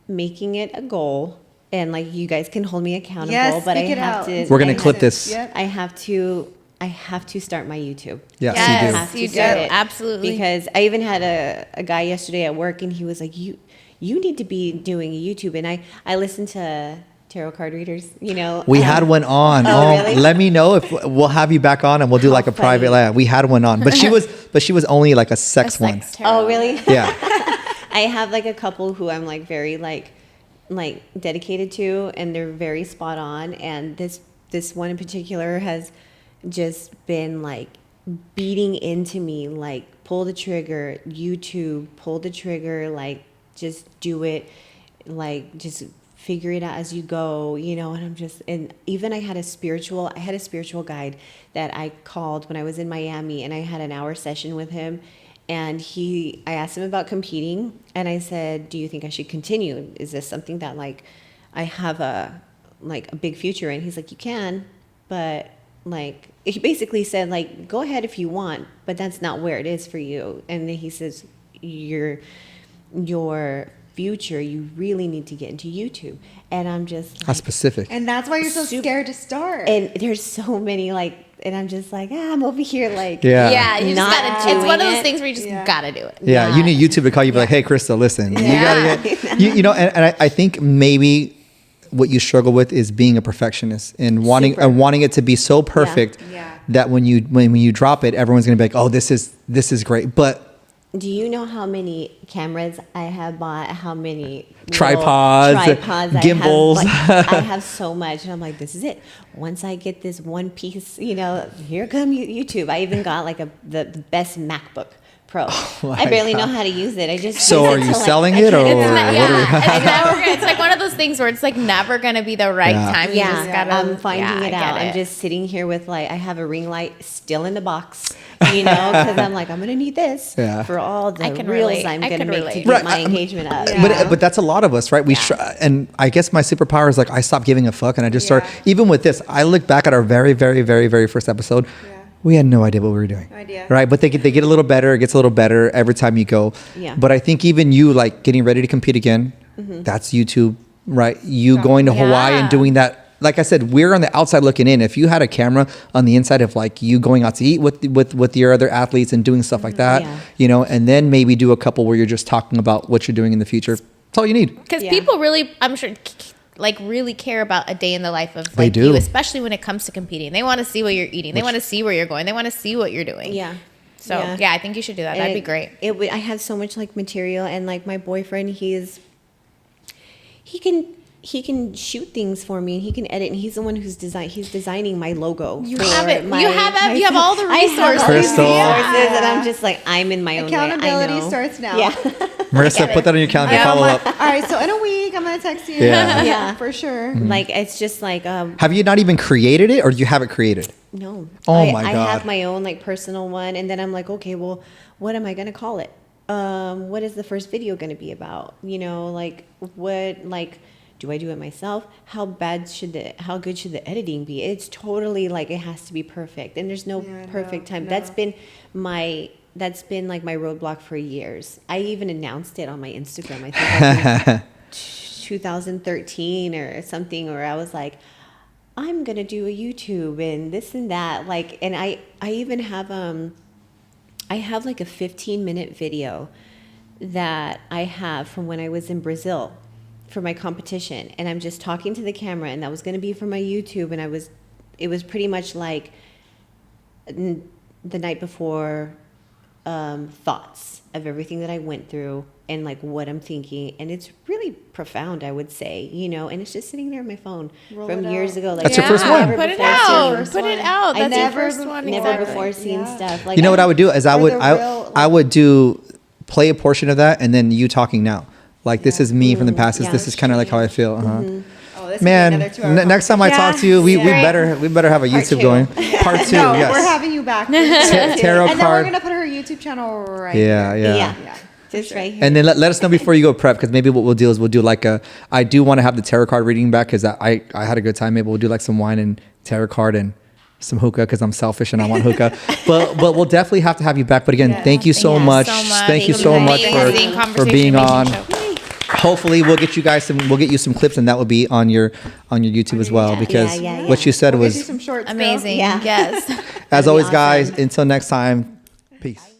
making it a goal, and like you guys can hold me accountable, Yes, but I speak it have out. to We're gonna I clip have- this. Yep. I have to start my YouTube. Yes, Yes. you do. Have to You do. start it. Absolutely. Because I even had a guy yesterday at work, and he was like, you need to be doing a YouTube. And I listened to tarot card readers, you know. We had one on. Oh, really? Let me know if we'll have you back on, and we'll do How like a private. funny. We had one on, but she was only like a sex one. Oh, really? Yeah. I have like a couple who I'm like very like dedicated to, and they're very spot on. And this one in particular has just been like beating into me, like pull the trigger, YouTube, pull the trigger, like just do it, like just figure it out as you go, you know. And even I had a spiritual guide that I called when I was in Miami, and I had an hour session with him. And I asked him about competing, and I said, do you think I should continue? Is this something that like I have a big future in? He's like, you can, but like, he basically said like, go ahead if you want, but that's not where it is for you. And then he says, your future, you really need to get into YouTube. And I'm just How like, specific. And that's why you're so scared to start. and there's so many like, and I'm just like, I'm over here like, Yeah. Yeah, you just Not gotta. It's one of doing those it. things where you just Yeah. gotta do it. Yeah, you need YouTube to call you, be like, hey, Krista, listen, you gotta get, you know, and I think maybe what you struggle with is being a perfectionist and wanting it to be so perfect Yeah. that when you drop it, everyone's gonna be like, oh, this is great, but. Do you know how many cameras I have bought? How many little Tripods, gimbals. I have so much, and I'm like, this is it. Once I get this one piece, you know, here come YouTube. I even got like the best MacBook Pro. my I barely God. know how to use it. I just So use are it you to, like, selling I it, can't or even- what are we- It's like one of those things where it's like never gonna be the right Yeah. time. You just gotta. I'm finding yeah, it I out. get I'm just sitting here with like, I have a ring light still in the box, you know, because I'm like, I'm gonna need this Yeah. for all the I can reels relate. I'm I gonna can make relate. to get Right, my engagement up. But that's a lot of us, right? And I guess my superpower is like I stopped giving a fuck, and I just started. Even with this, I look back at our very, very, very, very first episode. Yeah. We had no idea what we were doing. No idea. Right? But they get a little better. It gets a little better every time you go. Yeah. But I think even you like getting ready to compete again. That's YouTube, right? You going to Hawaii and doing that like I said, we're on the outside looking in. If you had a camera on the inside of like you going out to eat with your other athletes and doing stuff like that, you know, and then maybe do a couple where you're just talking about what you're doing in the future. That's all you need. Because people really, I'm sure, like really care about a day in the life of They like do. you, especially when it comes to competing. They want to see what you're eating. They want to see where you're going. They want to see what you're doing. Yeah. So yeah, I think you should do that. That'd be great. I have so much like material, and like my boyfriend, he can shoot things for me, and he can edit, and he's the one he's designing my logo. You have it. You have all the resources. Crystal. And I'm just like, I'm in my own way. I Accountability know. starts now. Yeah. Marissa, put that on your calendar. Yeah. Follow up. All right, so in a week, I'm gonna text you. Yeah. For sure. Like, it's just like, Have you not even created it, or do you have it created? no. Oh my I God. have my own like personal one, and then I'm like, okay, well, what am I gonna call it? What is the first video gonna be about? You know, like what, like, do I do it myself? How good should the editing be? It's totally like, it has to be perfect, and there's no perfect time. That's been like my roadblock for years. I even announced it on my Instagram. I think like in 2013 or something, or I was like, I'm gonna do a YouTube and this and that. Like, and I even have I have like a 15-minute video that I have from when I was in Brazil for my competition, and I'm just talking to the camera, and that was going to be for my YouTube, and it was pretty much like the night before, thoughts of everything that I went through and like what I'm thinking, and it's really profound, I would say, you know, and it's just sitting there on my phone from years ago. Like, That's your first one. Put it out. Put it out. That's your first one. Never Exactly. before seen stuff like. You know what I would do is I real, would do play a portion of that and then you talking now. Like this is me from the past. This is kind of like how I feel. Oh, this Man, could be another 2 hour next time I talk to you, we better have a YouTube going. Part two, No, yes. we're having you back. Tarot and then we're card. gonna put her YouTube channel right Yeah, here. yeah. Just right here. And then let us know before you go prep, because maybe what we'll do is we'll do like I do want to have the tarot card reading back because I had a good time. Maybe we'll do like some wine and tarot card and some hookah because I'm selfish and I want hookah. but we'll definitely have to have you back. But again, thank you so much. Thank you so much for being on. Hopefully we'll get you some clips, and that will be on your YouTube as well, because what you said We'll get you was some shorts, girl. Amazing. Yeah. Yes. as always, awesome. guys. Until next time, peace.